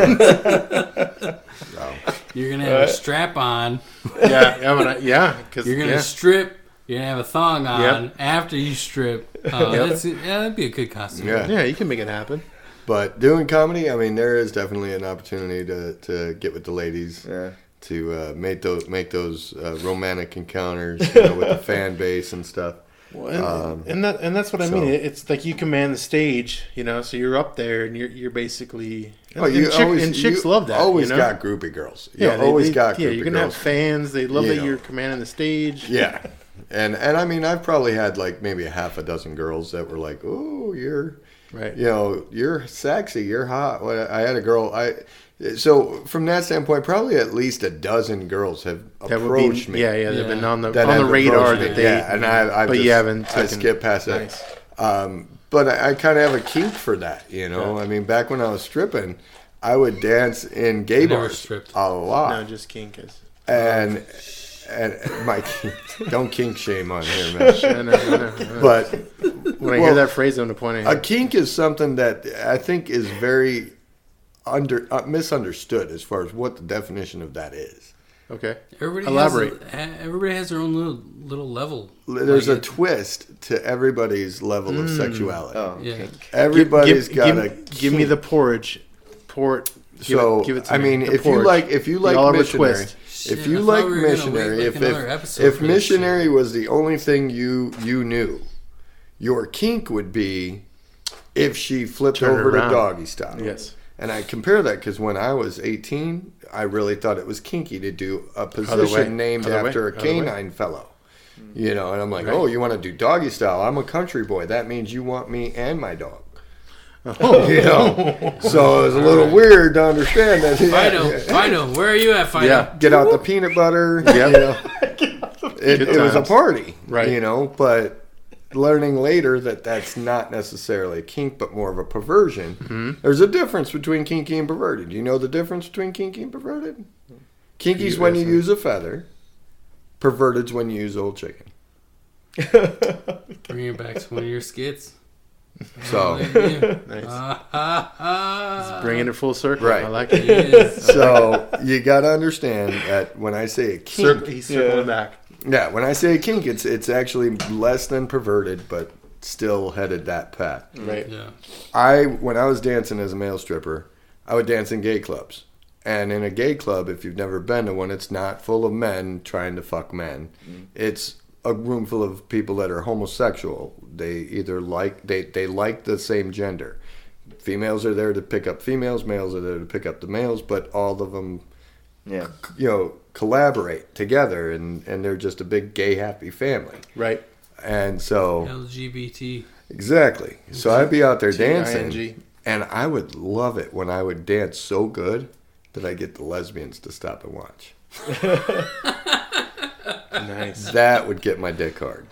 So. You're gonna have a strap on. Because you're gonna strip. You're gonna have a thong on after you strip. That'd be a good costume. Yeah, you can make it happen. But doing comedy, I mean, there is definitely an opportunity to get with the ladies, to make those romantic encounters with the fan base and stuff. Well, and that's what I mean. It's like you command the stage, so you're up there and you're basically. Chicks love that. Always got groupie girls. You're gonna have fans. They love that you're commanding the stage. Yeah, and I mean, I've probably had like maybe a half a dozen girls that were like, "Oh, you're." Right. You're sexy. You're hot. I had a girl. So from that standpoint, probably at least a dozen girls have approached me. Yeah, they've been on the radar that they. Yeah, and you haven't. I skipped past that. Nice. But I kind of have a kink for that. I mean, back when I was stripping, I would dance in gay bars a lot. No, just kink is. And Mike, don't kink shame on here, man. I know. But when I hear that phrase, I'm going to point at you. A kink is something that I think is very misunderstood as far as what the definition of that is. Okay. Elaborate. Everybody has their own little level. There's a twist to everybody's level of sexuality. Oh, yeah. Everybody's got a kink. Give me the porridge. Give it to me. If you like missionary. If you like missionary, if missionary was the only thing you knew, your kink would be if she flipped over to doggy style. Yes. And I compare that because when I was 18, I really thought it was kinky to do a position named after a canine fellow. And I'm like, oh, you want to do doggy style? I'm a country boy. That means you want me and my dog. So it was a little weird to understand that. Fido, where are you at, Fido? Yeah, get out the peanut butter. It was a party, right? But learning later that that's not necessarily a kink, but more of a perversion. Mm-hmm. There's a difference between kinky and perverted. Do you know the difference between kinky and perverted? Kinky's when you use a feather. Perverted's when you use old chicken. Bring it back to one of your skits. So nice. Bringing it full circle. Right. I like it. So you got to understand that when I say a kink, he's circling back. Yeah, when I say a kink, it's actually less than perverted, but still headed that path. Right. Yeah. When I was dancing as a male stripper, I would dance in gay clubs. And in a gay club, if you've never been to one, it's not full of men trying to fuck men. Mm. It's a room full of people that are homosexual. They either like the same gender. Females are there to pick up females, males are there to pick up the males, but all of them collaborate together and they're just a big gay happy family. Right. And so LGBT. Exactly. So I'd be out there dancing T-I-N-G. and I would love it when I would dance so good that I get the lesbians to stop and watch. Nice. That would get my dick hard.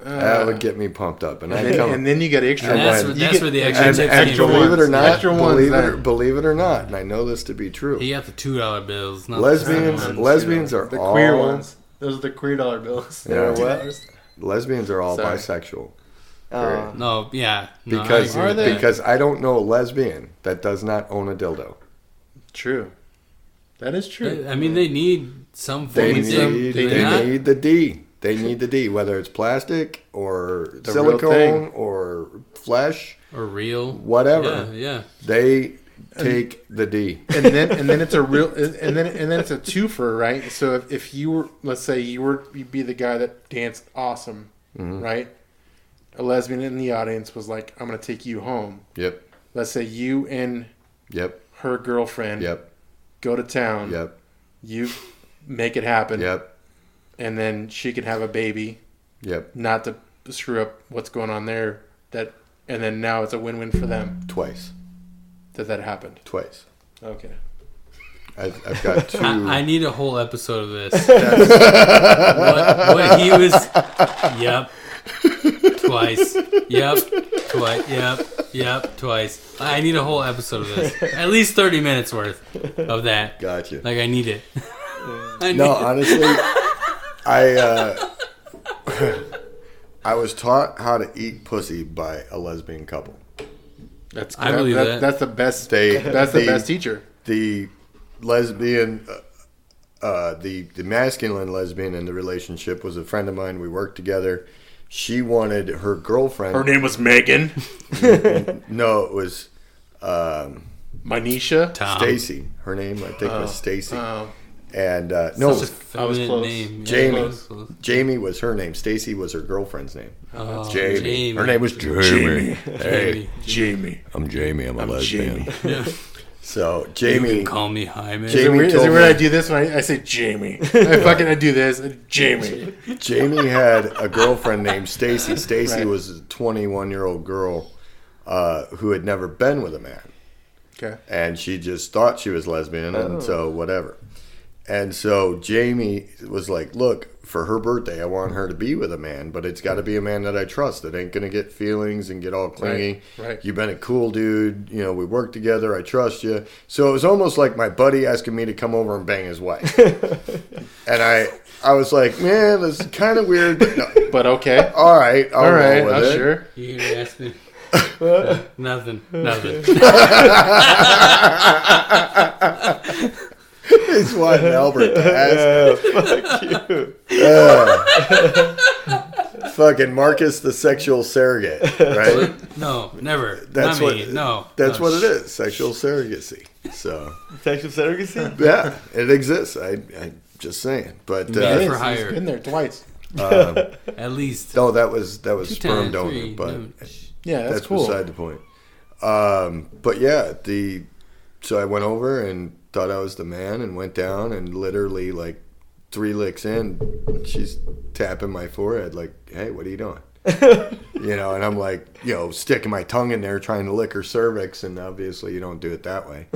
That would get me pumped up, and then you get extra. That's where the extra tips came from. Believe it or not, extra believe it or not, and I know this to be true. He got the $2 bills. Lesbians are the all queer ones. Those are the queer dollar bills. Yeah. Lesbians are all bisexual. Because I don't know a lesbian that does not own a dildo. True. That is true. I mean, they need some form of They need the D. They need the D, whether it's plastic or The real thing. silicone or flesh or real, whatever. Yeah. They take the D. and then it's a real and then it's a twofer, right? So if you were, let's say you'd be the guy that danced awesome, right? A lesbian in the audience was like, "I'm gonna take you home." Yep. Let's say you and her girlfriend go to town. Yep. You make it happen. Yep. And then she can have a baby. Yep. Not to screw up what's going on there. And then now it's a win-win for them. Twice. That happened. Twice. Okay. I've got two. I need a whole episode of this. what he was. Yep. Twice. Yep. Twice. Yep. Twice. I need a whole episode of this. At least 30 minutes worth of that. Gotcha. Like, I need it. Honestly, I was taught how to eat pussy by a lesbian couple. I believe that. That's the best. That's the best teacher. The lesbian, the masculine lesbian in the relationship was a friend of mine. We worked together. She wanted her girlfriend. Her name was Megan. No, it was Manisha. Stacy. Her name, I think, was Stacy. Oh. And I was close. Name. Jamie. Yeah, close. Jamie was her name. Stacy was her girlfriend's name. Oh, Jamie. Her name was Jamie. Hey, Jamie. I'm Jamie. I'm a lesbian. Jamie. Yeah. So You Jamie. can call me Jaime. Is it weird I do this when I say Jamie? I do this. Jamie. Jamie had a girlfriend named Stacy. Stacy Right. was a 21-year-old girl who had never been with a man. Okay. And she just thought she was lesbian, and so whatever. And so Jamie was like, look, for her birthday, I want her to be with a man, but it's got to be a man that I trust. That ain't going to get feelings and get all clingy. Right. You've been a cool dude. You know, we work together. I trust you. So it was almost like my buddy asking me to come over and bang his wife. And I was like, man, this is kind of weird. But, no. But okay. All right. I'll roll with it. Sure. You gonna ask me? Nothing. He's wanting Albert to ask. Fuck you. Fucking Marcus the sexual surrogate, right? No, never. That's Not what. me. No. That's No. what it is. Sexual surrogacy. So Sexual surrogacy? yeah, it exists. I just saying. But Yeah. It for is. hire. He's been there twice. At least. no, that was sperm 2 times, donor. 3, But no. Yeah, that's cool. beside the point. But yeah, so I went over and thought I was the man and went down and literally like 3 licks in, she's tapping my forehead like, hey, what are you doing? You know, and I'm like, you know, sticking my tongue in there trying to lick her cervix, and obviously you don't do it that way.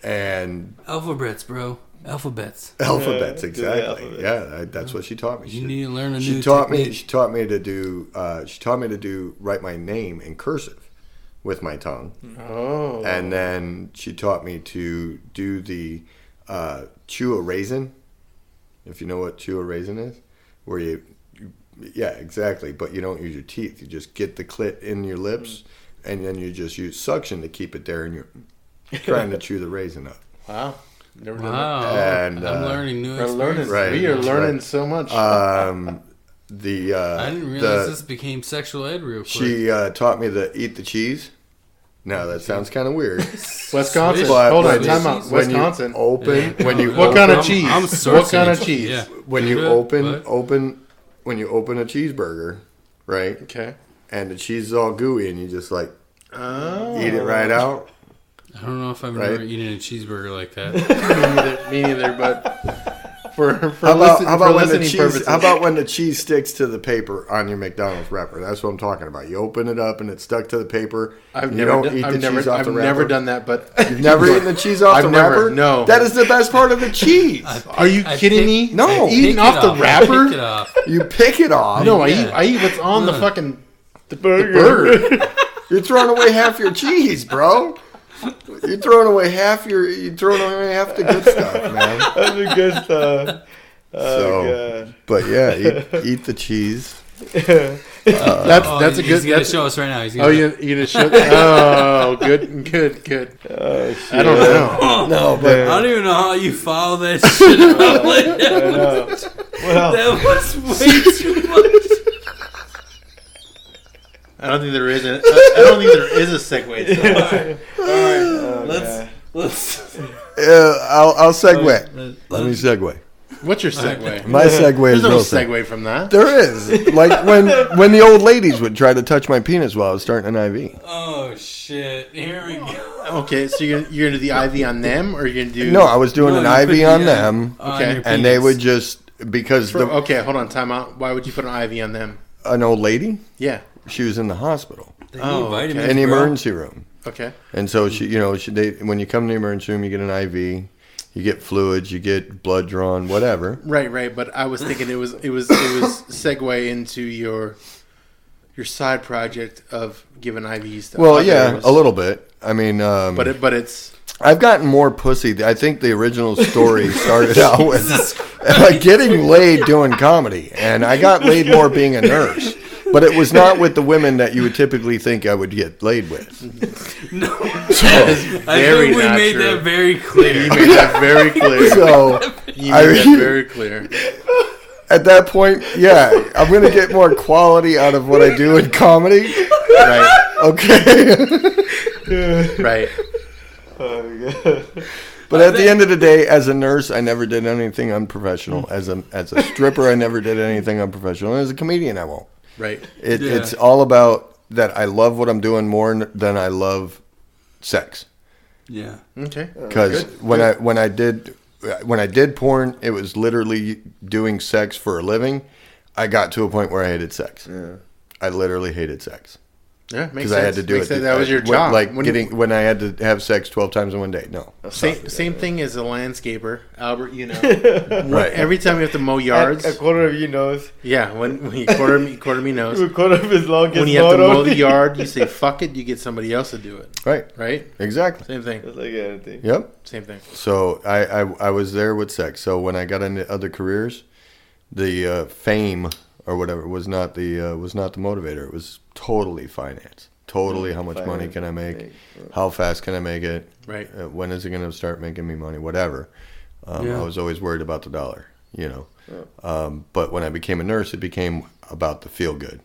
And Alphabets, bro. Alphabets. alphabets, exactly. alphabets. Yeah, that's what she taught me. You need to learn a new She taught technique. me to do write my name in cursive with my tongue. Oh. And then she taught me to do the chew a raisin. If you know what chew a raisin is, where yeah, exactly. But you don't use your teeth. You just get the clit in your lips, and then you just use suction to keep it there, and you're trying to chew the raisin up. Wow. Never done Wow. And, I'm learning new that. We're learning. experiences. Right. We are That's learning right. so much. I didn't realize the- this became sexual ed real quick. She taught me to eat the cheese. Now that sounds kind of weird. Wisconsin. But Hold on. when you- Time out. when you Wisconsin. open when you What kind of open- cheese? I'm What sourcing kind of it. cheese? Yeah. when you Good. open What? when you open a cheeseburger, right? Okay. And the cheese is all gooey, and you just like Oh. eat it right out. I don't know if I've Right. ever eaten a cheeseburger like that. Me neither. But for How about when the listening cheese? purposes. How about when the cheese sticks to the paper on your McDonald's wrapper? That's what I'm talking about. You open it up and it's stuck to the paper. I've you never, don't done, eat I've the never, cheese off I've the wrapper. never done that. But You've never eaten the cheese off I've the never- wrapper? no. That is the best part of the cheese. Are you kidding me? No. Eating Pick off it the off. wrapper? Pick it off. You pick it off. No, Yeah. I eat what's on the Huh. fucking the burger. You're throwing away half your cheese, bro. You're throwing away half the good stuff, man. That's the good stuff. Oh, So, God. but yeah, eat the cheese. That's Oh, a good. He's gonna That's, show us right now. He's oh, gonna you gonna show? Oh, good. Oh, shit. I don't know. No, but I don't even know how you follow that shit up like that. I know. That was way too much. I don't think there is a segue. All right. Let's. I'll segue. Let me segue. What's your segue? My segue is There's no real segue from that. There is. Like when the old ladies would try to touch my penis while I was starting an IV. Oh shit! Here we go. Okay, so you're gonna do the IV on them, or you're gonna do? No, I was doing an you put IV on the, them, Okay. and they would just because Okay, hold on, time out. Why would you put an IV on them? an old lady, Yeah. she was in the hospital They Oh, need okay. vitamins, in the bro. emergency room, Okay. and so when you come to the emergency room, you get an IV, you get fluids, you get blood drawn, whatever. Right. But I was thinking it was segue into your side project of giving IVs to Well, others. yeah, a little bit. I mean, But it's I've gotten more pussy. I think the original story started out with like getting laid doing comedy, and I got laid more being a nurse. But it was not with the women that you would typically think I would get laid with. No, I very think we made natural. that very clear. You made that very clear. So You made that very clear. at that point, yeah, I'm gonna get more quality out of what I do in comedy. Right. Okay. Right. But at the end of the day, as a nurse, I never did anything unprofessional. As a stripper, I never did anything unprofessional. And as a comedian, I won't. Right. It's all about that I love what I'm doing more than I love sex. Yeah. Okay. Because when I did porn, it was literally doing sex for a living. I got to a point where I hated sex. Yeah. I literally hated sex. Yeah, makes Because sense. I had to do Makes it. sense. That was your When- job. Like When- when I had to have sex 12 times in one day. No. Same thing as a landscaper, Albert. You know, Right. every time you have to mow yards. A quarter of you knows. Yeah, when you quarter me knows. A quarter of his longest When you have to mow mow the yard, you say fuck it. You get somebody else to do it. Right. Right. Exactly. Same thing. It's like anything. Yep. Same thing. So I was there with sex. So when I got into other careers, the fame or whatever was not the motivator. It was totally finance. Totally, how much money can I make? How fast can I make it? Right. When is it going to start making me money? Whatever. Yeah. I was always worried about the dollar, you know. But when I became a nurse, it became about the feel good.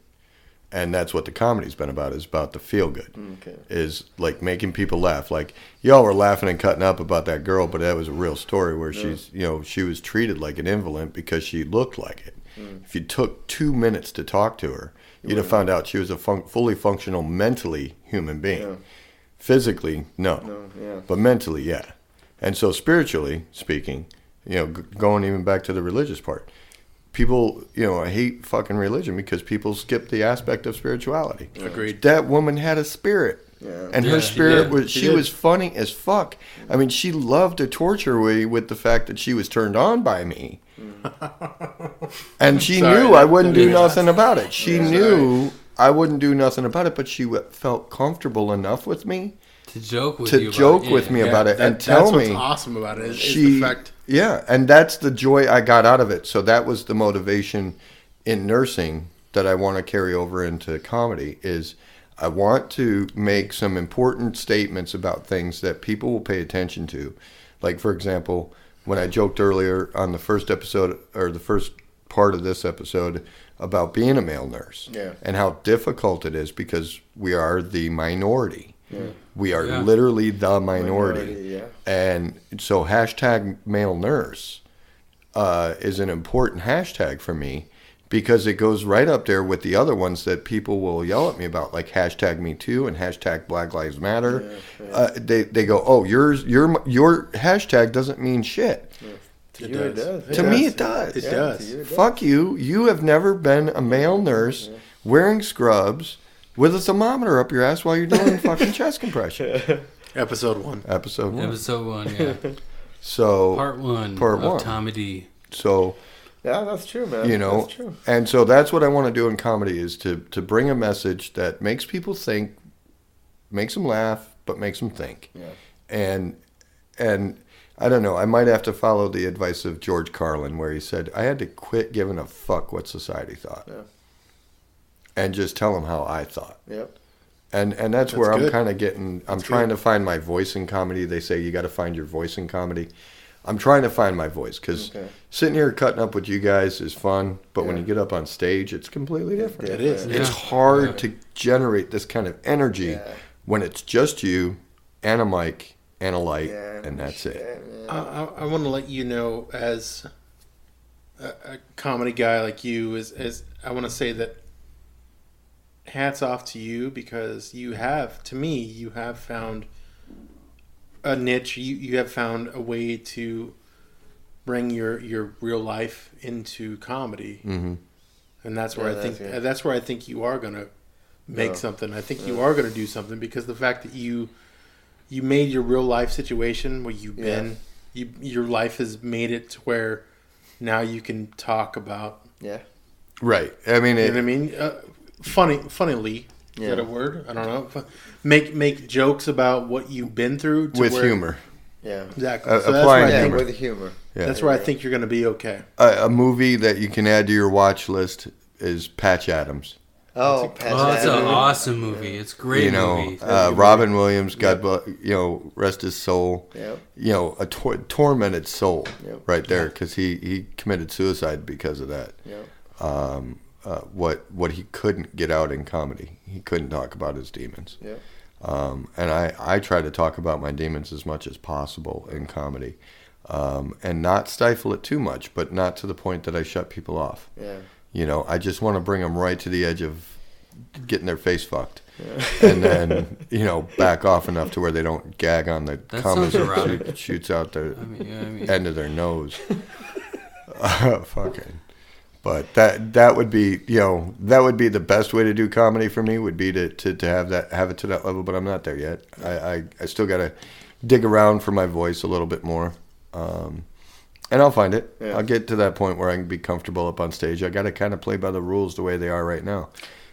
And that's what the comedy's been about, is about the feel good. Okay. Is like making people laugh. Like, y'all were laughing and cutting up about that girl, but that was a real story where she was treated like an invalid because she looked like it. If you took 2 minutes to talk to her, you'd have found out she was a fully functional, mentally human being. Yeah. Physically, no. Yeah. But mentally, yeah. And so spiritually speaking, going even back to the religious part, people, I hate fucking religion because people skip the aspect of spirituality. Agreed. That woman had a spirit. Yeah. And Yeah, her she spirit did. was, She she did. was funny as fuck. I mean, she loved to torture me with the fact that she was turned on by me. And she Sorry, knew I wouldn't do yeah. nothing about it. She knew I wouldn't do nothing about it, but she felt comfortable enough with me To joke with to you. joke about it. with Yeah. me about it and That's tell what's me. awesome about it. Is She, the fact. yeah, and that's the joy I got out of it. So that was the motivation in nursing that I want to carry over into comedy is I want to make some important statements about things that people will pay attention to. Like, for example, when I joked earlier on the first episode or the first part of this episode about being a male nurse Yeah. and how difficult it is because we are the minority. We are Yeah. literally the minority. Yeah. And so hashtag male nurse is an important hashtag for me because it goes right up there with the other ones that people will yell at me about, like hashtag Me Too and hashtag Black Lives Matter. They go, oh, your hashtag doesn't mean shit. To you it does. To me, it does. It Yeah, does. to you it does. Fuck you. You have never been a male nurse wearing scrubs with a thermometer up your ass while you're doing fucking chest compression. Episode 1. Episode 1. Episode 1, yeah. So, Part 1 Part of one. Tommy D. so Yeah, that's true, man. That's true. and so that's what I want to do in comedy is to bring a message that makes people think, makes them laugh, but makes them think. Yeah. And I don't know, I might have to follow the advice of George Carlin where he said, I had to quit giving a fuck what society thought. Yeah. And just tell them how I thought. Yep. And that's where I'm good. kind of getting, I'm trying to find my voice in comedy. They say you got to find your voice in comedy. I'm trying to find my voice because sitting here cutting up with you guys is fun, but when you get up on stage, it's completely different. It is. It's hard to generate this kind of energy when it's just you and a mic and a light, and that's it. I want to let you know, as a comedy guy like you, as I want to say that hats off to you, because you have found a niche. You have found a way to bring your real life into comedy, and that's where I think you are gonna make something. I think you are gonna do something, because the fact that you made your real life situation where you've been, your life has made it to where now you can talk about. Yeah. Right. I mean, You know what I mean? Funnily. Is that a word? I don't know. Make jokes about what you've been through with humor. Yeah. Exactly. So applying humor. With humor. Yeah. That's where I think you're going to be okay. A movie that you can add to your watch list is Patch Adams. Oh, it's an awesome movie. It's a great movie. Robin Williams, rest his soul. Yep. A tormented soul right there, because he committed suicide because of that. Yep. What he couldn't get out in comedy. He couldn't talk about his demons. Yep. And I try to talk about my demons as much as possible in comedy, and not stifle it too much, but not to the point that I shut people off. Yeah. I just want to bring them right to the edge of getting their face fucked, and then back off enough to where they don't gag on the comments that shoots out the end of their nose. Fucking. But that would be the best way to do comedy for me, would be to have it to that level. But I'm not there yet. I still gotta dig around for my voice a little bit more, and I'll find it. Yeah. I'll get to that point where I can be comfortable up on stage. I gotta kind of play by the rules the way they are right now.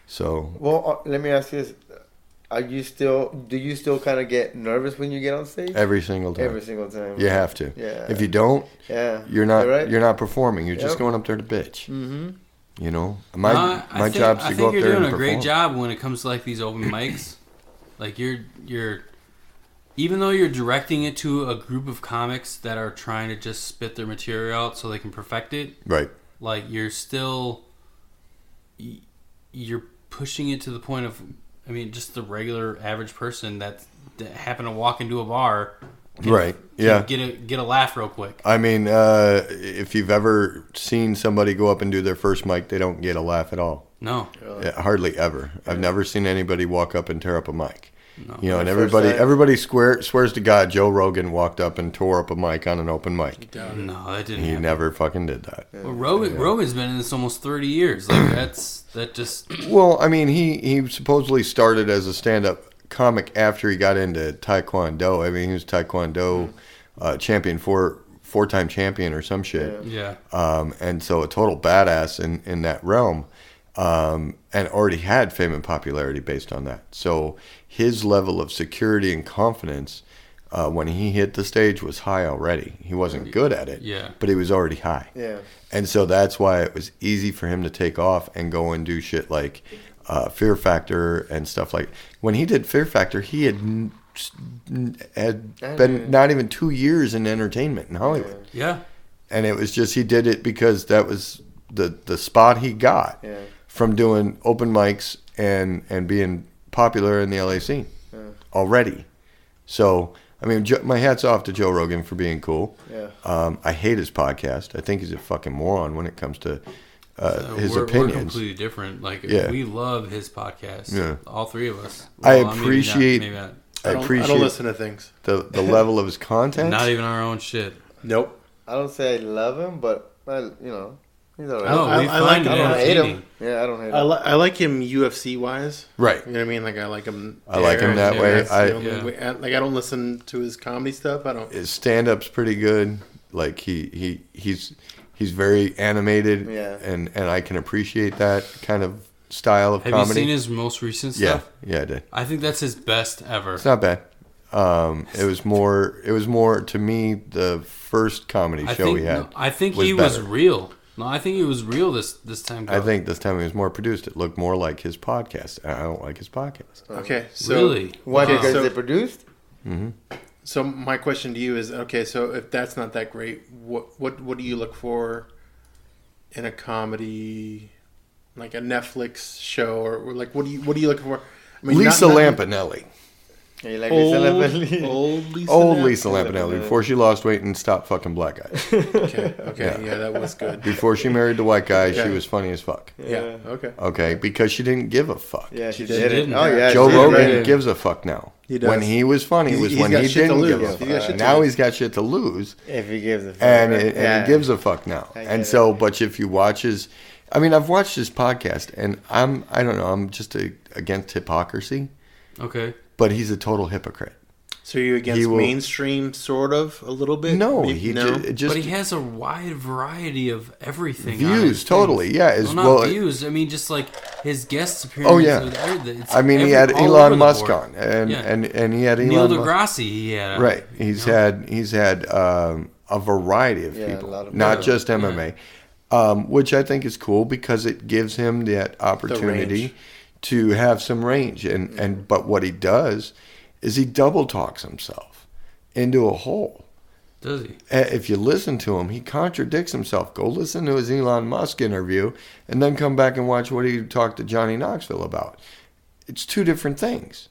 So let me ask you this: do you still kind of get nervous when you get on stage? Every single time. Every single time. You have to. Yeah. If you don't, you're not performing. You're just going up there to bitch. Mm-hmm. My job's to go up there and perform. I think you're doing a great job when it comes to like these open mics. Like you're even though you're directing it to a group of comics that are trying to just spit their material out so they can perfect it. Right. Like you're pushing it to the point of, just the regular average person that happened to walk into a bar, get a laugh real quick. If you've ever seen somebody go up and do their first mic, they don't get a laugh at all. No, hardly ever. I've never seen anybody walk up and tear up a mic. No. And everybody swears to God Joe Rogan walked up and tore up a mic on an open mic. No, that didn't. He happen. never fucking did that. Well, Rogan's been in this almost 30 years. Like that just. Well, he supposedly started as a stand-up comic after he got into Taekwondo. He was Taekwondo champion, four-time champion or some shit. Yeah. And so a total badass in that realm. And already had fame and popularity based on that. So his level of security and confidence when he hit the stage was high already. He wasn't good at it, but he was already high. Yeah. And so that's why it was easy for him to take off and go and do shit like Fear Factor and stuff like. When he did Fear Factor, he had been not even 2 years in entertainment in Hollywood. Yeah. And it was just, he did it because that was the spot he got from doing open mics and being popular in the LA scene already. So, my hat's off to Joe Rogan for being cool. Yeah. I hate his podcast. I think he's a fucking moron when it comes to his opinions. We're completely different. We love his podcast. Yeah. All three of us. I appreciate. I don't listen to things. The level of his content. Not even our own shit. Nope. I don't say I love him, but he's alright. I don't hate him. Yeah, I don't hate him. I like him UFC wise. Right. You know what I mean? Like I like him. I like him that way. I don't listen to his comedy stuff. I don't. His stand up's pretty good. Like he's very animated. Yeah. And I can appreciate that kind of style of comedy. Have you seen his most recent stuff? Yeah, I did. I think that's his best ever. It's not bad. It was more to me the first comedy show he had. I think he was real. No, I think he was real this time. I think this time he was more produced. It looked more like his podcast. I don't like his podcast. Okay, so really, why? Because it's produced. Mm-hmm. So my question to you is, okay, so if that's not that great, what do you look for in a comedy, like a Netflix show, or like what do you looking for? I mean, Lisa Lampanelli. You like Old Lisa Lisa Lampanelli before she lost weight and stopped fucking black guys. Okay, yeah, that was good. Before she married the white guy, she was funny as fuck. Yeah, okay. Okay, because she didn't give a fuck. Yeah, she didn't. did. Oh yeah, Joe she Rogan did. gives a fuck now. He does. When he was funny was He's when got he shit to didn't lose. give a He's got fuck. shit to Now lose. he's got shit to lose, If he gives a fuck. and Yeah. he gives a fuck now. I And get so, but if you watch his, I mean, I've watched his podcast, and I don't know, I'm just against hypocrisy, Okay. but he's a total hypocrite. So are you against He will- mainstream, sort of, a little bit? No, Maybe- he no? just But he has a wide variety of everything. on his views, totally, things. yeah. As Well, not well, views. I mean, just like his guest appearances. Oh, yeah. with everything. It's I mean, he every- had all over Elon the Musk board. on, and Yeah. and he had Neil Elon Musk. deGrasse. He had Right. He's had a variety of Yeah, a people, lot of not people. just MMA, which I think is cool because it gives him that opportunity range. to have some range. And but what he does is he double talks himself into a hole. Does he? If you listen to him, he contradicts himself. Go listen to his Elon Musk interview and then come back and watch what he talked to Johnny Knoxville about. It's two different things,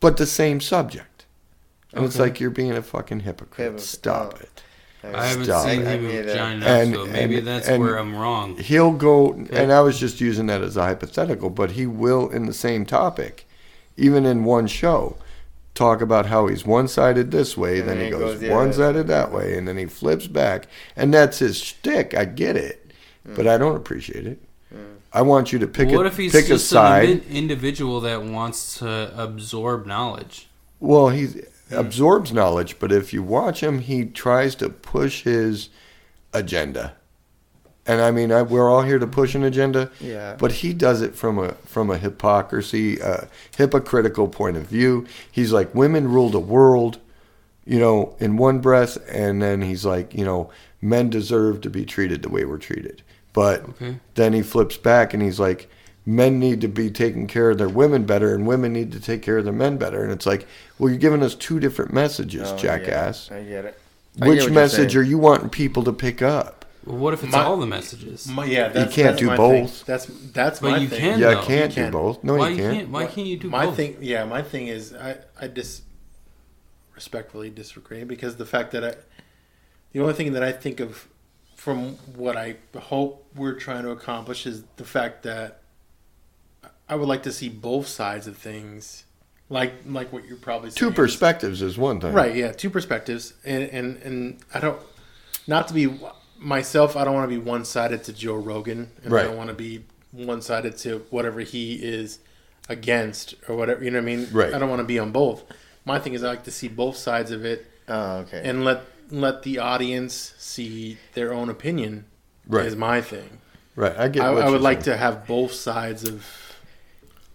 but the same subject. And it's like you're being a fucking hypocrite. Yeah, Stop but- it. I haven't Stop seen it. him I with mean, Johnny and- Knoxville. Maybe and- that's and- where I'm wrong. He'll go, and I was just using that as a hypothetical, but he will, in the same topic, even in one show, talk about how he's one-sided this way, And then then he he goes goes, yeah, one-sided that way, and then he flips back, and that's his shtick. I get it, but I don't appreciate it. I want you to pick what a if he's pick a just side. an individual that wants to absorb knowledge? Well, he absorbs knowledge, but if you watch him, he tries to push his agenda. And I mean, we're all here to push an agenda, Yeah. but he does it from a hypocrisy, hypocritical point of view. He's like, women rule the world, in one breath, and then he's like, men deserve to be treated the way we're treated. But Okay. then he flips back and he's like, men need to be taking care of their women better, and women need to take care of their men better. And it's like, well, you're giving us two different messages, Oh, jackass. I get it. I get Which what you're message saying. are you wanting people to pick up? Well, what if it's My- all the messages? Yeah, that's, can't that's do my both. Thing. That's But my you thing. can. Yeah, though. I can't You do can. both. No, Why you can't. Why can't you do my both? thing, yeah, my thing is I respectfully disagree, because the fact that the only thing that I think of from what I hope we're trying to accomplish is the fact that I would like to see both sides of things, like what you're probably saying. Two perspectives is one thing. Right, yeah, two perspectives, and I don't, not to be myself, I don't want to be one-sided to Joe Rogan, and I Right. don't want to be one-sided to whatever he is against or whatever, you know what I mean? Right. I don't want to be on both. My thing is I like to see both sides of it Oh, okay. and let the audience see their own opinion. Right. Is my thing. Right. I get. I what would you're like saying. to have both sides of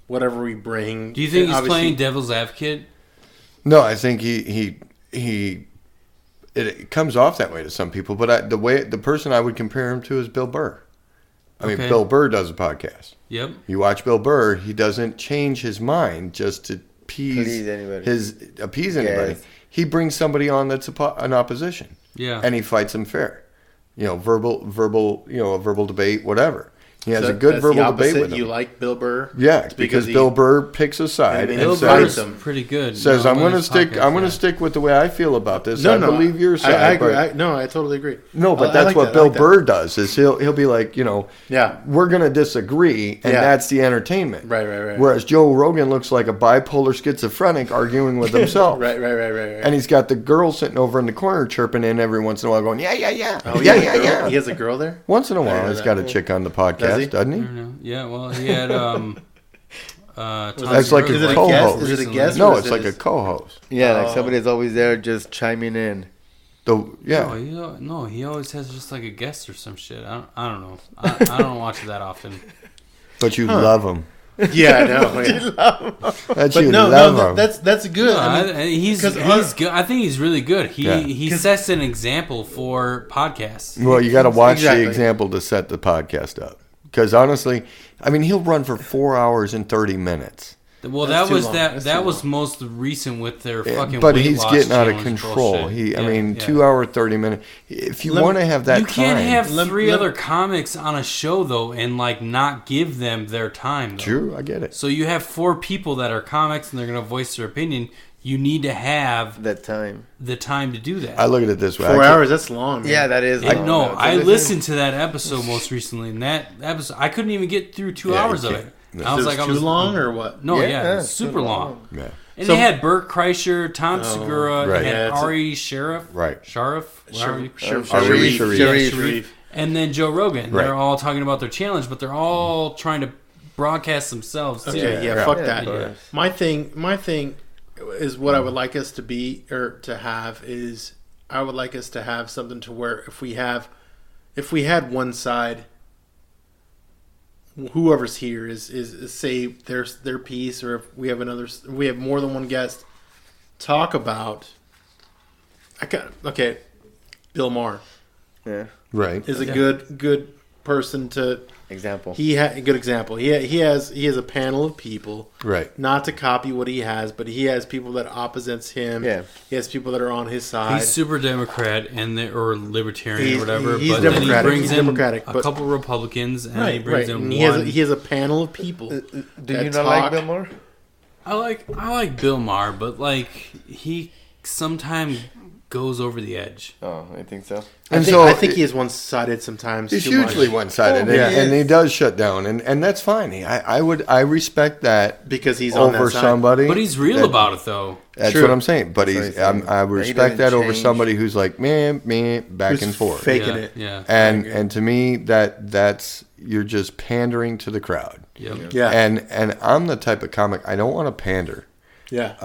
whatever we bring. Do you think he's Obviously- playing devil's advocate? No, I think it comes off that way to some people, but the person I would compare him to is Bill Burr. I mean, Okay. Bill Burr does a podcast. Yep. You watch Bill Burr, he doesn't change his mind just to Please anybody. appease anybody. Yes. He brings somebody on that's an opposition, Yeah. and he fights them fair. Verbal, a verbal debate, whatever. He has So a good that's the verbal debate opposite. with him. You like Bill Burr? Yeah, It's because he- Bill Burr picks a side And and, Bill Bill Burr's Burr's says, pretty good. says No, I'm on going to his stick. podcast, I'm going yeah. to stick with the way I feel about this. No, I no, believe your side. I agree. but- I totally agree. No, but I that's like what that. I Bill like that. Burr does. Is he'll be like, Yeah. we're going to disagree, and Yeah. that's the entertainment. Right. Whereas Joe Rogan looks like a bipolar schizophrenic arguing with himself. Right. And he's got the girl sitting over in the corner chirping in every once in a while, going, yeah. Oh, yeah. He has a girl there? Once in a while, know he's that. got a chick on the Does podcast, he? doesn't I he? don't know. Yeah, well, he had That's like a Is it a co-host. guest? Is it a guest? No, or it's is like it a co-host. Yeah, like Oh. somebody's always there just chiming in. No, he always has just like a guest or some shit. I don't know. I don't watch it that often. But you love him. Yeah, I know. Yeah. That's But you no, love him. that's good. No, I mean, he's 'cause good. I think he's really good. Yeah. He sets an example for podcasts. Well, you got to watch Exactly. the example to set the podcast up. Because honestly, I mean, he'll run for 4 hours and 30 minutes. Well, that was most recent with their fucking. But weight he's loss getting out of challenge control. bullshit. I mean, 2 hour 30 minute. If you want to have that, you can't time, have three other comics on a show though, and like not give them their time. Though. True, I get it. So you have 4 people that are comics, and they're going to voice their opinion. You need to have that time. The time to do that. I look at it this way: 4 hours. That's long. Man. Yeah, that is. Long. No, I listened to that episode most recently, and that episode I couldn't even get through 2 hours of it. No. I was like, too long or what? No, it was super long. Yeah. And they had Burt Kreischer, Tom Segura, right. and Ari Sharif. Right. Sharif. Sharif. And then Joe Rogan. Right. They're all talking about their challenge, but they're all trying to broadcast themselves. Okay, fuck that. Yeah. My thing is what I would like us to be or to have is I would like us to have something to where if we had one side, whoever's here is say their piece, or if we have more than one guest talk about. Bill Maher, right, is a good person to example. A good example. He has a panel of people, right, not to copy what he has, but he has people that opposites him. Yeah, he has people that are on his side. He's super Democrat or libertarian or whatever. He's but Democratic. Then he brings in Democratic, a couple Republicans, and he brings in one. He has a panel of people. Do you not like Bill Maher? I like Bill Maher, but like he sometimes goes over the edge. Oh, I think so. I think he is one-sided sometimes. He's hugely one-sided, and he does shut down, and that's fine. I respect that because he's over on that side. somebody. But he's real about it, though. That's what I'm saying. But I respect that over somebody who's like back and forth, faking it. Yeah. And to me, that's you're just pandering to the crowd. Yep. Yeah. And I'm the type of comic I don't want to pander. Yeah.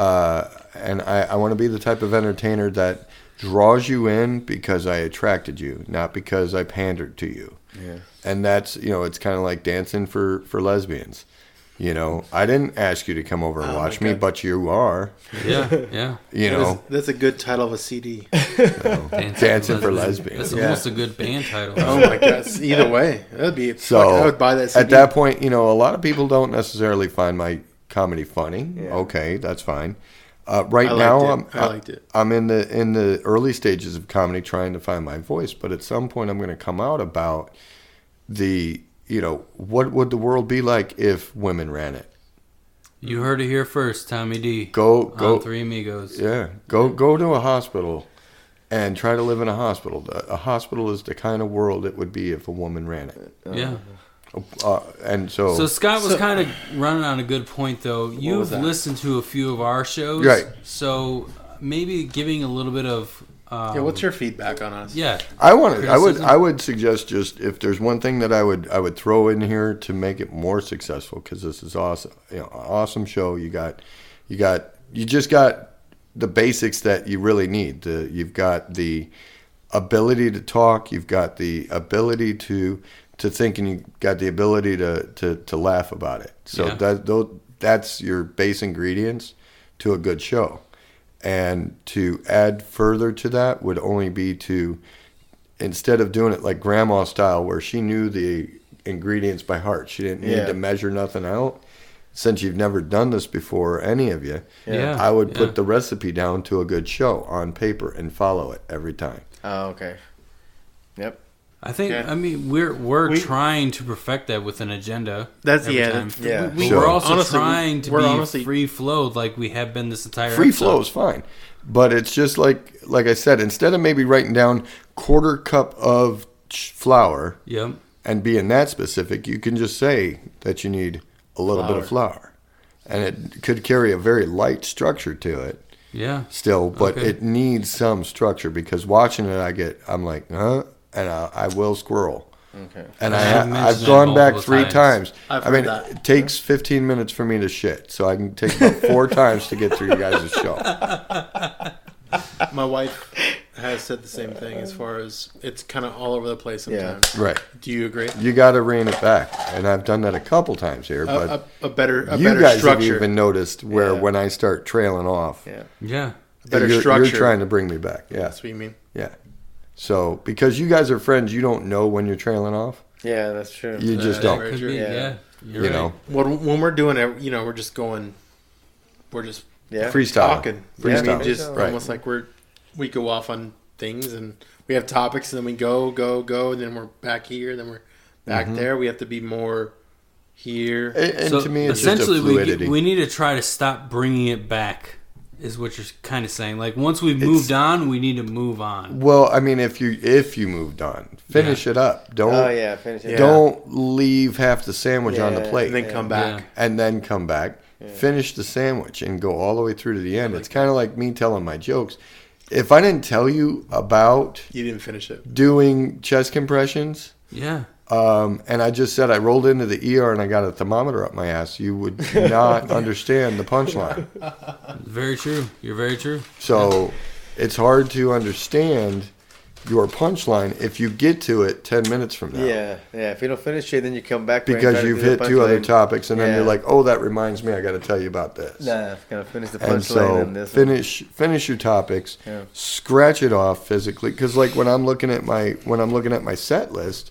And I want to be the type of entertainer that draws you in because I attracted you, not because I pandered to you. Yeah. And that's, it's kind of like dancing for lesbians. I didn't ask you to come over and watch me, but you are. Yeah. That's a good title of a CD. Dancing for Lesbians. That's almost a good band title. Oh my God. Either way. That'd be I would buy that CD. At that point, a lot of people don't necessarily find my comedy funny. Yeah. Okay, that's fine. Right now, I'm in the early stages of comedy, trying to find my voice. But at some point, I'm going to come out about what would the world be like if women ran it. You heard it here first, Tommy D. Go on Three Amigos. Yeah, go to a hospital and try to live in a hospital. A hospital is the kind of world it would be if a woman ran it. Yeah. And so Scott was kind of running on a good point, though. You've listened to a few of our shows, right? So maybe giving a little bit of what's your feedback on us? Yeah, I would suggest, just if there's one thing that I would throw in here to make it more successful, because this is awesome, awesome show. You just got the basics that you really need. You've got the ability to talk. You've got the ability to think, and you got the ability to laugh about it. So that's your base ingredients to a good show. And to add further to that would only be to, instead of doing it like grandma style, where she knew the ingredients by heart, she didn't need to measure nothing out. Since you've never done this before, any of you, I would put the recipe down to a good show on paper and follow it every time. Oh, okay. Yep. I think. I mean, we're trying to perfect that with an agenda. That's time. Yeah. We're also trying to be free flowed, like we have been this entire. Free flow is fine, but it's just like I said. Instead of maybe writing down 1/4 cup of flour, and being that specific, you can just say that you need a little bit of flour, and it could carry a very light structure to it. Yeah. Still, but it needs some structure, because watching it, I'm like, huh? And I will squirrel. Okay. And I've gone back 3 times. I mean, it takes 15 minutes for me to shit, so I can take about 4 times to get through you guys' show. My wife has said the same thing, as far as it's kind of all over the place sometimes. Yeah. Right. Do you agree? You got to rein it back, and I've done that a couple times here. But a better you guys structure. have even noticed where when I start trailing off. Yeah. A better structure. You're trying to bring me back. Yeah. That's what you mean. Yeah. So, because you guys are friends, you don't know when you're trailing off. Yeah, that's true. You just don't. Could be, yeah. You know. When we're doing it, we're just going we're just freestyle talking. Freestyle. I mean, just Right. almost like we go off on things and we have topics and then we go, and then we're back here, then we're back there. We have to be more here. And So to me, it's just a essentially, fluidity. we need to try to stop bringing it back. Is what you're kind of saying. Like once we've moved on, we need to move on. Well, I mean, if you moved on, finish it up. Don't finish it. don't leave half the sandwich on the plate And then come back. and then come back. Finish the sandwich and go all the way through to the end. It's kind of like me telling my jokes. If I didn't tell you about You didn't finish it. doing chest compressions, Yeah. and I just said I rolled into the ER and I got a thermometer up my ass, you would not understand the punchline. Very true. You're very true. So it's hard to understand your punchline if you get to it 10 minutes from now. Yeah. If you don't finish it, then you come back Because you've hit two other topics, and then you're like, "Oh, that reminds me, I got to tell you about this." Nah, gonna finish the And punchline so and this. one. finish your topics, Yeah. scratch it off physically. Because like when I'm looking at my set list,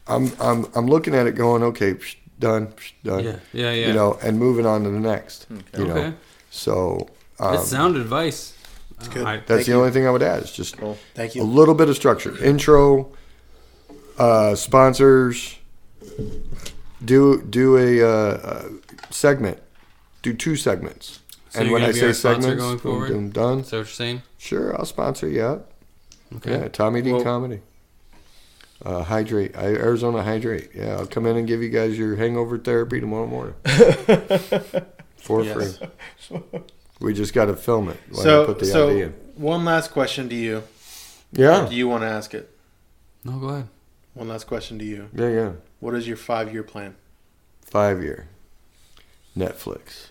I'm looking at it going, okay, done. Yeah. You know, and moving on to the next. You know, Okay. so That's sound advice. good. that's the only thing I would add is just Thank a you. little bit of structure. Intro, sponsors. Do a segment. Do 2 segments. So and you're when gonna I be say our sponsor segments, going boom, forward? boom, done. Is that what you're saying? Sure, I'll sponsor you out. Okay. Yeah, Tommy D Well- Comedy. Hydrate. Arizona Hydrate. Yeah, I'll come in and give you guys your hangover therapy tomorrow morning. For Yes. free. We just got to film it. When I put the So ID in. one last question to you. Yeah. Do you want to ask it? No, go ahead. One last question to you. Yeah. What is your 5-year plan? 5-year. Netflix.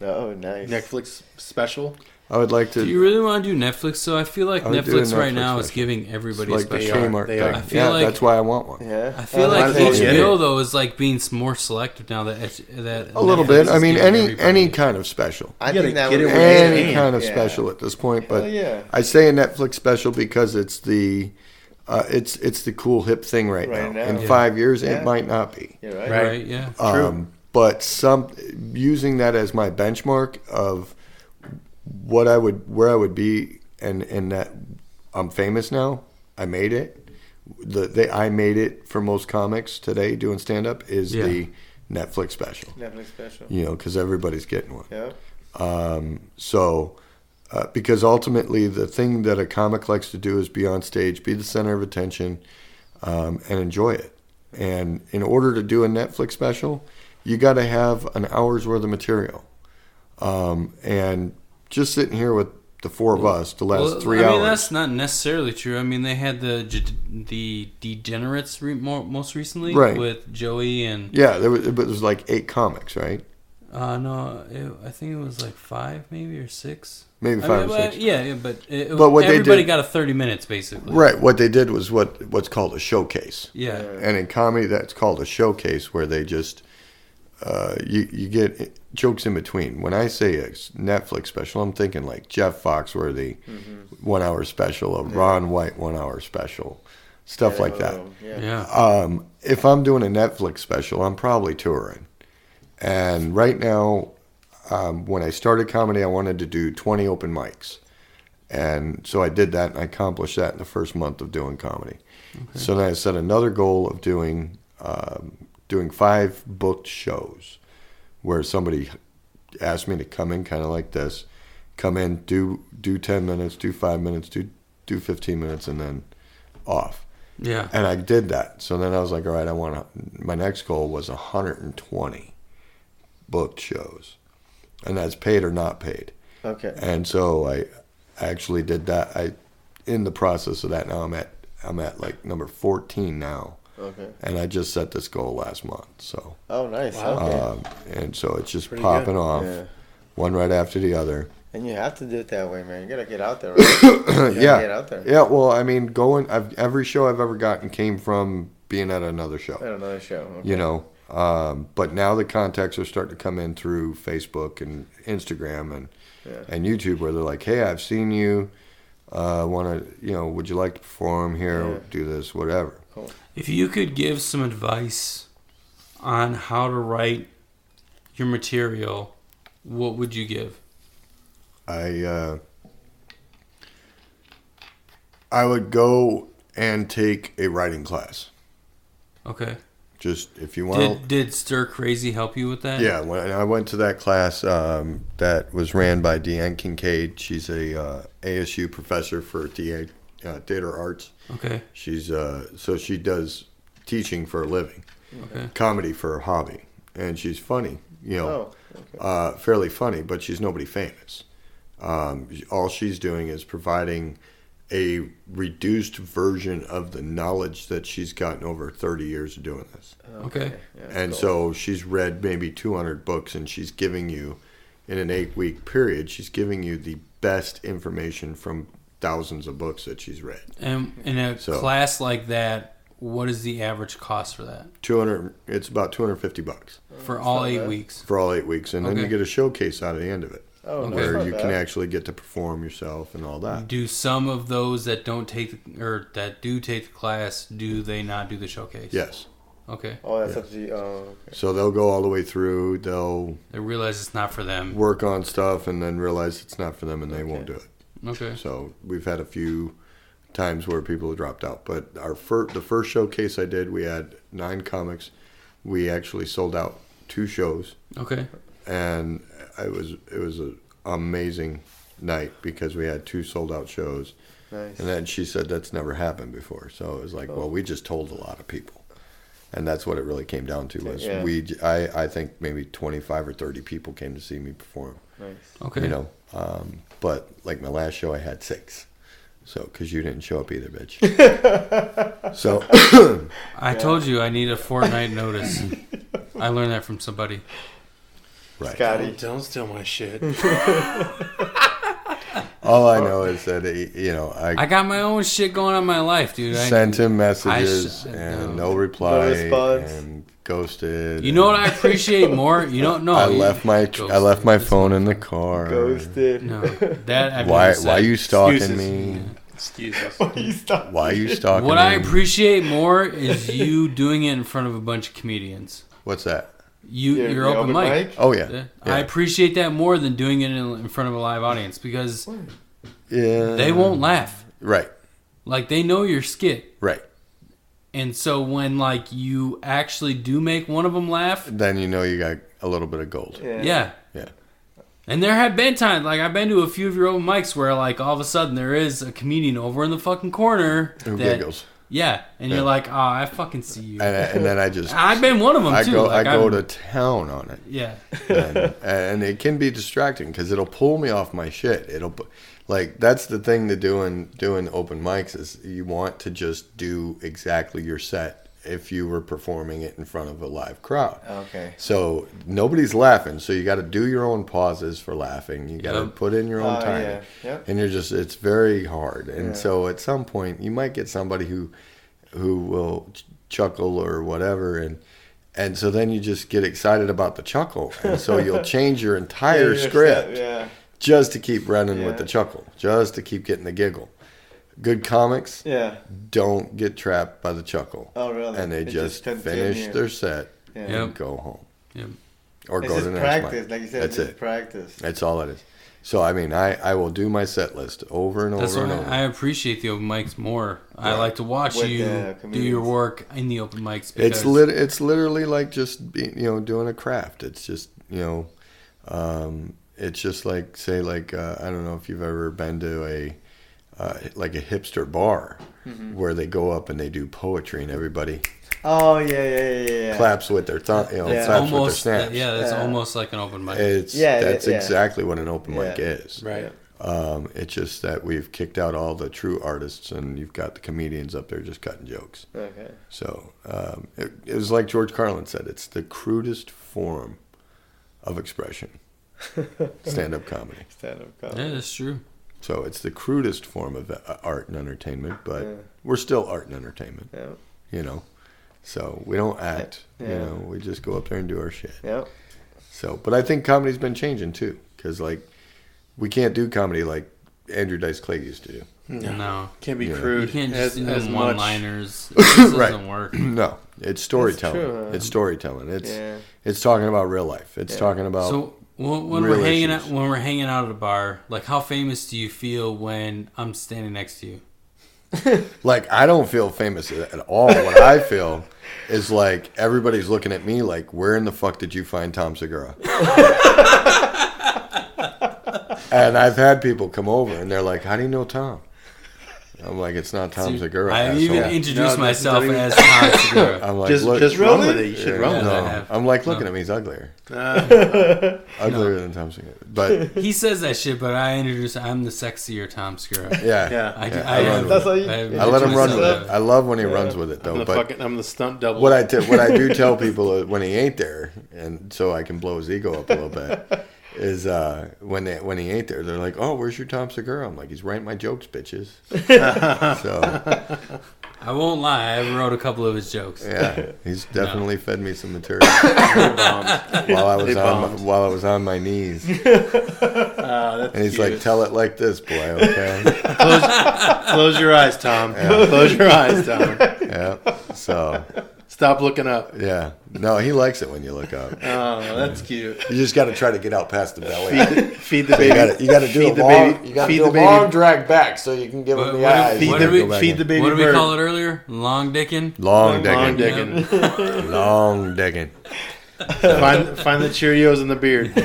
Oh, nice. Netflix special? I would like to. Do you really want to do Netflix? So I feel like I would do a Netflix right Netflix now is special. giving everybody like a the special. Kmart They thing. are. I feel Yeah, like- that's why I want one. Yeah. I feel like might as well get HBO it. though is like being more selective now that A little Netflix bit. is I mean, giving any everybody- kind of special. I You think gotta that get would it be with your Any hand. kind of Yeah. special at this point, but Hell yeah. I say a Netflix special because it's the it's the cool hip thing right now. now. In Yeah. 5 years, Yeah. it might not be. You're right. Right? Yeah. But using that as my benchmark of where I would be, and that I'm famous now. I made it. I made it for most comics today doing stand up is the Netflix special. Netflix special. You know, because everybody's getting one. Yeah. Because ultimately the thing that a comic likes to do is be on stage, be the center of attention, and enjoy it. And in order to do a Netflix special, you got to have an hour's worth of material. And just sitting here with the 4 of us the last 3 I hours. mean, that's not necessarily true. I mean, they had the Degenerates most recently Right. with Joey and Yeah, it was like 8 comics, right? no, I think it was like 5 maybe or 6. Maybe 5 or 6. Yeah, but what they everybody did- got a 30 minutes basically. Right. What they did was what's called a showcase. Yeah. And in comedy, that's called a showcase, where they just you get jokes in between. When I say a Netflix special, I'm thinking like Jeff Foxworthy 1 hour special, a Ron White 1 hour special, stuff like that. Yeah. If I'm doing a Netflix special, I'm probably touring. And right now, when I started comedy, I wanted to do 20 open mics. And so I did that, and I accomplished that in the first month of doing comedy. Okay. So then I set another goal of doing 5 booked shows, where somebody asked me to come in kind of like this, come in, do 10 minutes, do 5 minutes, do 15 minutes, and then off. Yeah. And I did that. So then I was like, all right, my next goal was 120 booked shows. And that's paid or not paid. Okay. And so I actually did that. In the process of that now, I'm at like number 14 now. Okay. And I just set this goal last month. So. Oh, nice. Wow. Okay. And so it's just Pretty popping good. off, Yeah. one right after the other. And you have to do it that way, man. You gotta get out there, right? You gotta Yeah. Get out there. Yeah. Well, I mean, every show I've ever gotten came from being at another show. At another show. Okay. You know. But now the contacts are starting to come in through Facebook and Instagram and YouTube, where they're like, "Hey, I've seen you. Would you like to perform here? Yeah. Do this, whatever." Cool. If you could give some advice on how to write your material, what would you give? I would go and take a writing class. Okay. Just if you want. Did Stir Crazy help you with that? Yeah, when I went to that class that was ran by Deanne Kincaid. She's a ASU professor for theater arts. Okay. She's so she does teaching for a living, Okay. comedy for a hobby, and she's funny. Fairly funny, but she's nobody famous. All she's doing is providing a reduced version of the knowledge that she's gotten over 30 years of doing this. Okay. Yeah, And cool. so she's read maybe 200 books, and she's giving you, in an 8-week period, she's giving you the best information from thousands of books that she's read. And in a class like that, what is the average cost for that? It's about $250 For all 8 weeks? for all 8 weeks, and then you get a showcase out of the end of it. Oh, Okay. Where that's you not can bad. actually get to perform yourself and all that. Do some of those that don't take that do take the class, do they not do the showcase? Yes. Okay. Oh, that's Yeah. up to you. Oh, okay. So they'll go all the way through. They'll They realize it's not for them. work on stuff and then realize it's not for them, and they won't do it. Okay. So we've had a few times where people have dropped out. But the first showcase I did, we had 9 comics. We actually sold out 2 shows, Okay. and it was an amazing night because we had 2 sold out shows. Nice. And then she said that's never happened before. So it was like, well, we just told a lot of people. And that's what it really came down to was Yeah. I think maybe 25 or 30 people came to see me perform. Nice. Okay. You know, but like my last show, I had 6. So, because you didn't show up either, bitch. So, I told you I need a fortnight notice. I learned that from somebody. right. Scotty. Don't steal my shit. All I know is that, I got my own shit going on in my life, dude. sent him messages I and no. no reply response. and ghosted. You know what I appreciate more? You don't know. I left my phone in the car. Ghosted. No, that I've Why never said. you stalking Excuses. me? Excuses. You stop. Why you stalking What me? I appreciate more is you doing it in front of a bunch of comedians. What's that? Your open mic. Oh yeah. Yeah. Yeah. I appreciate that more than doing it in front of a live audience because Yeah. they won't laugh. Right. Like they know your skit, Right. and so when like you actually do make one of them laugh, Then you know you got a little bit of gold. yeah. Yeah. And there have been times, like I've been to a few of your open mics where like all of a sudden there is a comedian over in the fucking corner Who that, giggles? yeah, and Yeah. you're like, oh, I fucking see you. And then I just I've been one of them I too. go like, I go I'm- to town on it. yeah. and it can be distracting because it'll pull me off my shit. Like that's the thing to doing open mics is you want to just do exactly your set if you were performing it in front of a live crowd. Okay. So nobody's laughing, so you got to do your own pauses for laughing. You got to Yep. put in your own time, Yeah. Yep. and it's very hard. And Yeah. so at some point you might get somebody who will chuckle or whatever, and so then you just get excited about the chuckle, and so you'll change your entire script Yeah. just to keep running with Yeah. the chuckle, just to keep getting the giggle. Good comics Yeah. don't get trapped by the chuckle, Oh, really? and they It just continue. finish their set Yeah. and Yep. go home. Yep. Or It's go to just the next practice, mic. like you said. That's It's it. practice. That's all it is. So I mean, I will do my set list over and That's over why and over. I appreciate the open mics more. I Right. like to watch With you the do your comedians. work in the open mics. It's Because it's literally like just doing a craft. It's just it's just like say I don't know if you've ever been to a like a hipster bar where they go up and they do poetry and everybody Oh, yeah. claps with their thumb, Yeah. it's claps with almost their snaps. that's Yeah. almost like an open mic. That's Yeah. exactly what an open mic Yeah. is. Right. It's just that we've kicked out all the true artists and you've got the comedians up there just cutting jokes. Okay. So it was like George Carlin said, it's the crudest form of expression, stand-up comedy. Stand-up Yeah, comedy. that's true. So it's the crudest form of art and entertainment, but Yeah. we're still art and entertainment, Yeah. So we don't act, Yeah. we just go up there and do our shit. Yeah. So, but I think comedy's been changing too, because like we can't do comedy like Andrew Dice Clay used to do. No. Can't be Yeah. crude. You can't just do as them much. one-liners. It just Right. doesn't work. No, it's storytelling. true, huh? It's storytelling. Yeah. It's talking about real life. It's Yeah. talking about So when we're hanging out at a bar, like how famous do you feel when I'm standing next to you? Like, I don't feel famous at all. What I feel is like everybody's looking at me like, where in the fuck did you find Tom Segura? And I've had people come over and they're like, how do you know Tom? I'm like, it's not Tom Segura. I even introduced myself as Tom Segura. I'm like, just run with it. You should run with it. I'm like, look at him. He's uglier. Uglier than Tom Segura. But he says that shit, but I'm the sexier Tom Segura. Yeah. I let him run with it. I love when he runs with it, though. I'm the stunt double. What I do tell people when he ain't there, and so I can blow his ego up a little bit, is when he ain't there, they're like, "Oh, where's your Tom Segura?" I'm like, "He's writing my jokes, bitches." So I won't lie, I wrote a couple of his jokes. Yeah, he's definitely fed me some material while I was on my knees. And he's cute. like, "Tell it like this, boy, okay?" Close your eyes, Tom. Yeah. Close your eyes, Tom. Yeah. So. Stop looking up. Yeah. No, he likes it when you look up. Oh, that's cute. You just got to try to get out past the belly. Feed the baby. You got to do a long drag back so you can give him the eyes. Feed the baby. What did we call it earlier? Long dicking? Long dicking. Long dicking. Find the Cheerios in the beard.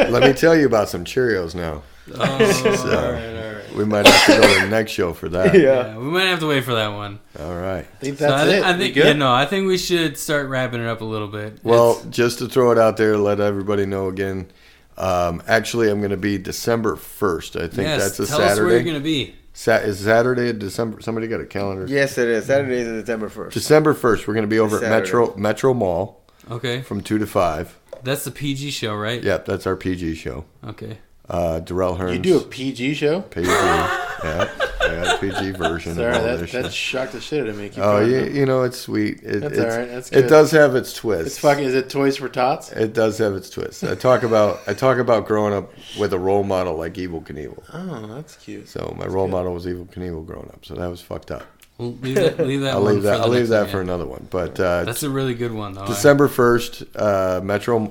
Let me tell you about some Cheerios now. Oh, all right. We might have to go to the next show for that. Yeah, we might have to wait for that one. All right. I think that's it. I think we should start wrapping it up a little bit. Well, just to throw it out there, let everybody know again. Actually, I'm going to be December 1st. I think that's a Saturday. Tell us where you're going to be. Is Saturday December? Somebody got a calendar? Yes, it is. Saturday is December 1st. December 1st. We're going to be over at Metro Mall. Okay. From 2 to 5. That's the PG show, right? Yep, that's our PG show. Okay. Darrell Hearns. You do a PG show? PG, yeah. I got a PG version. Sorry, that shocked the shit out of me. It's sweet. That's all right. That's good. It does have its twist. Is it Toys for Tots? It does have its twist. I talk about growing up with a role model like Evel Knievel. Oh, that's cute. So my role model was Evel Knievel growing up. So that was fucked up. We'll leave that. I'll leave that for another one. But that's a really good one, though. December 1st,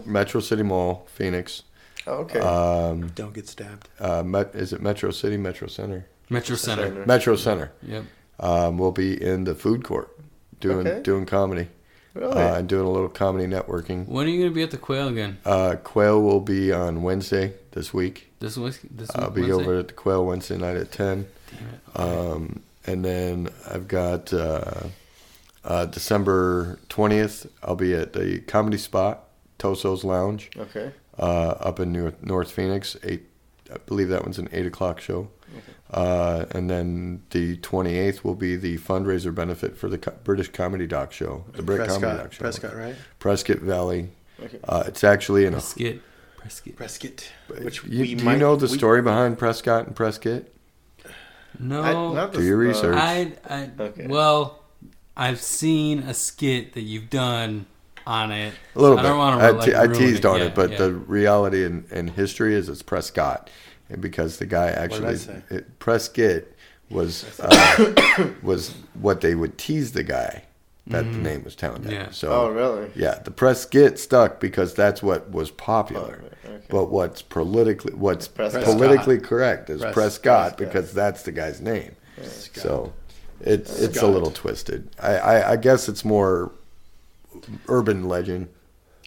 Metro City Mall, Phoenix. Okay. Don't get stabbed. Is it Metro City, Metro Center? Metro Center. Metro Center. Yep. We'll be in the food court doing comedy. Really? And doing a little comedy networking. When are you going to be at the Quail again? Quail will be on Wednesday this week. This week? I'll be over at the Quail Wednesday night at 10. Damn it. And then I've got December 20th, I'll be at the Comedy Spot, Toso's Lounge. Okay. Up in North Phoenix. I believe that one's an 8 o'clock show. Okay. And then the 28th will be the fundraiser benefit for the British Comedy Doc show. The Brit Comedy Doc show. Prescott, right? Prescott Valley. Okay. It's actually in Prescott. Do you know the story behind Prescott and Prescott? No. Do your research. Okay. Well, I've seen a skit that you've done on it. A little bit. I don't want to I teased on it, but the reality in history is it's Prescott, and because the guy actually Prescott was what they would tease the guy that the name was telling them. Yeah. So, really? Yeah, the Prescott stuck because that's what was popular. Okay. But what's politically correct is Prescott because that's the guy's name. Prescott. So it's a little twisted. I guess it's more urban legend.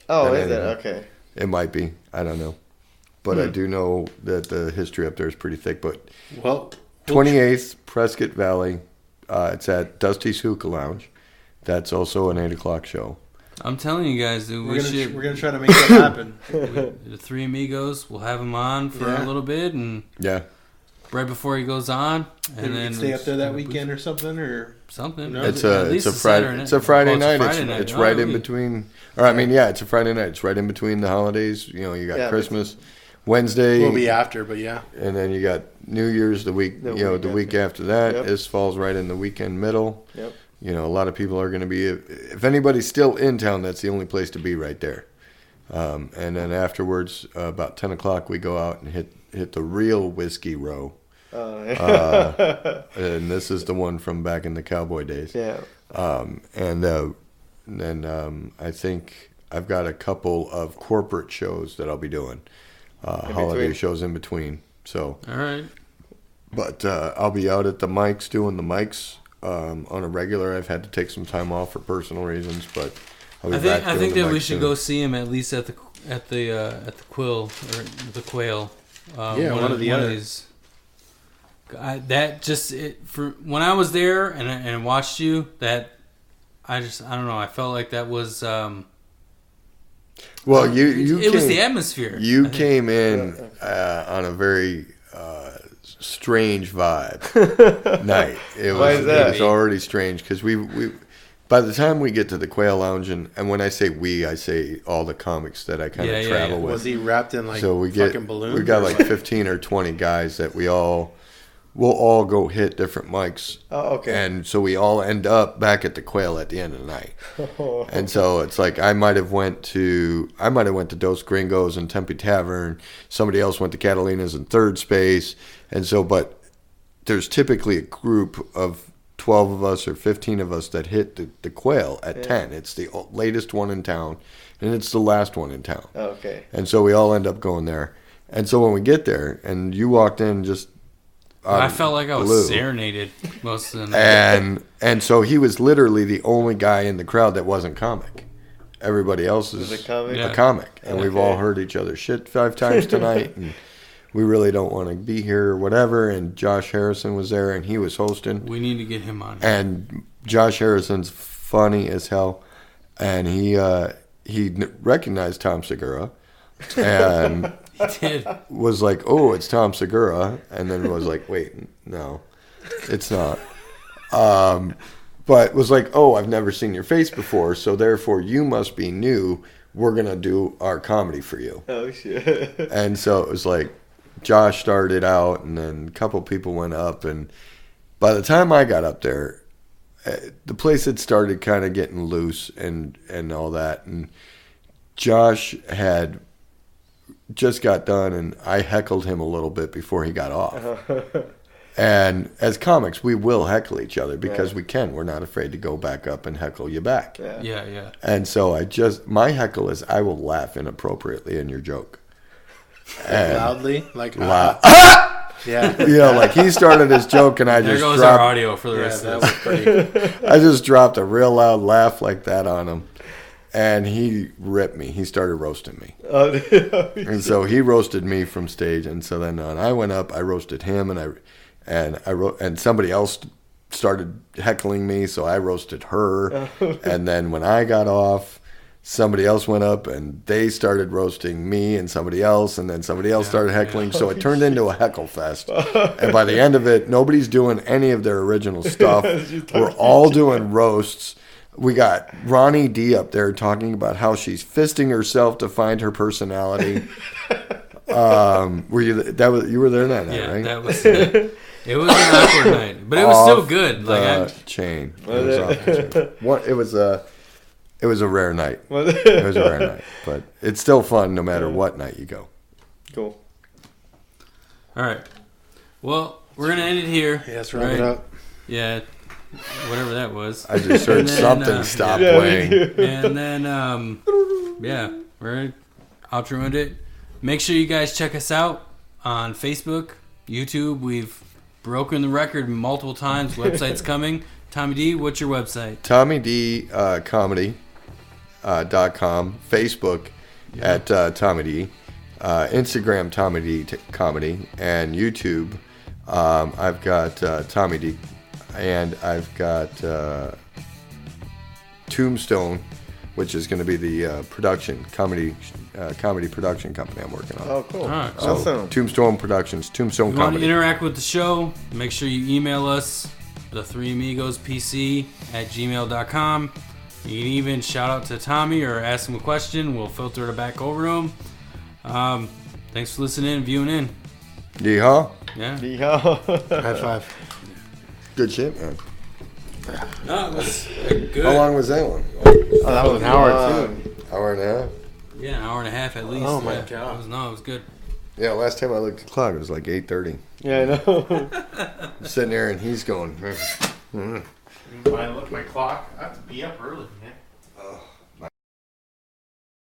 Oh, is it? Okay. It might be. I don't know. But I do know that the history up there is pretty thick. But 28th, Prescott Valley. It's at Dusty's Hookah Lounge. That's also an 8 o'clock show. I'm telling you guys, dude, we're gonna try to make that happen. The Three Amigos, we'll have him on for a little bit, and right before he goes on, and then stay up there that weekend or something, It's a Friday. It's a Friday night. It's right in between. Or it's a Friday night. It's right in between the holidays. You got Christmas, Wednesday. We'll be after, but yeah. And then you got New Year's the week. The week after that. Yep. This falls right in the weekend middle. Yep. A lot of people are going to be. If anybody's still in town, that's the only place to be right there. And then afterwards, about 10 o'clock, we go out and hit the real Whiskey Row. And this is the one from back in the cowboy days. Yeah. And then I think I've got a couple of corporate shows that I'll be doing. holiday shows in between. So, all right. But I'll be out at the mics doing the mics on a regular. I've had to take some time off for personal reasons, but I'll be back. I think that we should soon. go see him at least at the Quill or the Quail. One of the others. For when I was there and watched you, that I don't know. I felt like that was. Well, it was the atmosphere. You came in on a very strange vibe night. It was already strange because we by the time we get to the Quail Lounge, and when I say we, I say all the comics that I kind of travel with. Was he wrapped in fucking balloons? We got like 15 or 20 guys that we'll all go hit different mics. Oh, okay. And so we all end up back at the Quail at the end of the night. And so it's like I might have went to Dos Gringos and Tempe Tavern. Somebody else went to Catalina's and Third Space. And so, but there's typically a group of 12 of us or 15 of us that hit the Quail at 10. It's the latest one in town, and it's the last one in town. Oh, okay. And so we all end up going there. And so when we get there, and you walked in just I felt like I was serenaded most of the night. And so he was literally the only guy in the crowd that wasn't comic. Everybody else is a comic. And we've all heard each other's shit 5 times tonight. And we really don't want to be here or whatever. And Josh Harrison was there, and he was hosting. We need to get him on here. And Josh Harrison's funny as hell. And he recognized Tom Segura. And he did. Was like, oh, it's Tom Segura. And then was like, wait, no, it's not. But was like, oh, I've never seen your face before, so therefore you must be new. We're going to do our comedy for you. Oh, shit. And so it was like, Josh started out, and then a couple people went up. And by the time I got up there, the place had started kind of getting loose and all that. And Josh had just got done, and I heckled him a little bit before he got off. And as comics, we will heckle each other because we can. We're not afraid to go back up and heckle you back. Yeah. And so my heckle is I will laugh inappropriately in your joke. And loudly? Like, loud. Yeah. You know, like he started his joke, and I there just goes dropped our audio for the rest of this. I just dropped a real loud laugh like that on him. And he ripped me. He started roasting me. And so he roasted me from stage. And so then I went up, I roasted him, and somebody else started heckling me, so I roasted her. And then when I got off, somebody else went up and they started roasting me and somebody else, and then somebody else started heckling. So it turned into a heckle fest. And by the end of it, nobody's doing any of their original stuff. We're all doing roasts. We got Ronnie D up there talking about how she's fisting herself to find her personality. Were you? You were there that night, right? That was. It was an awkward night, but it was still good. Chain. It was a rare night. It was a rare night, but it's still fun no matter what night you go. Cool. All right. Well, we're gonna end it here. Yeah, let's wrap it up. Yeah. Whatever that was. I just heard something stop playing. And then, we're outro it. Make sure you guys check us out on Facebook, YouTube. We've broken the record multiple times. Website's coming. Tommy D, what's your website? TommyDComedy.com. Facebook at Tommy D. Instagram Tommy D Comedy. And YouTube, I've got Tommy D. And I've got Tombstone, which is going to be the comedy production company I'm working on. Oh, cool. Right. So, awesome. Tombstone Productions, Tombstone If you want to Comedy. interact with the show, make sure you email us, the3amigospc@gmail.com. You can even shout out to Tommy or ask him a question. We'll filter it back over to him. Thanks for listening and viewing in. Yeehaw. Yeah. High five. Good shit, man. No, it was good. How long was that one? Oh, that was an hour too. Hour and a half? Yeah, an hour and a half at least. Oh my God. It was good. Yeah, last time I looked at the clock, it was like 8:30. Yeah, I know. I'm sitting there and he's going. When I look at my clock, I have to be up early.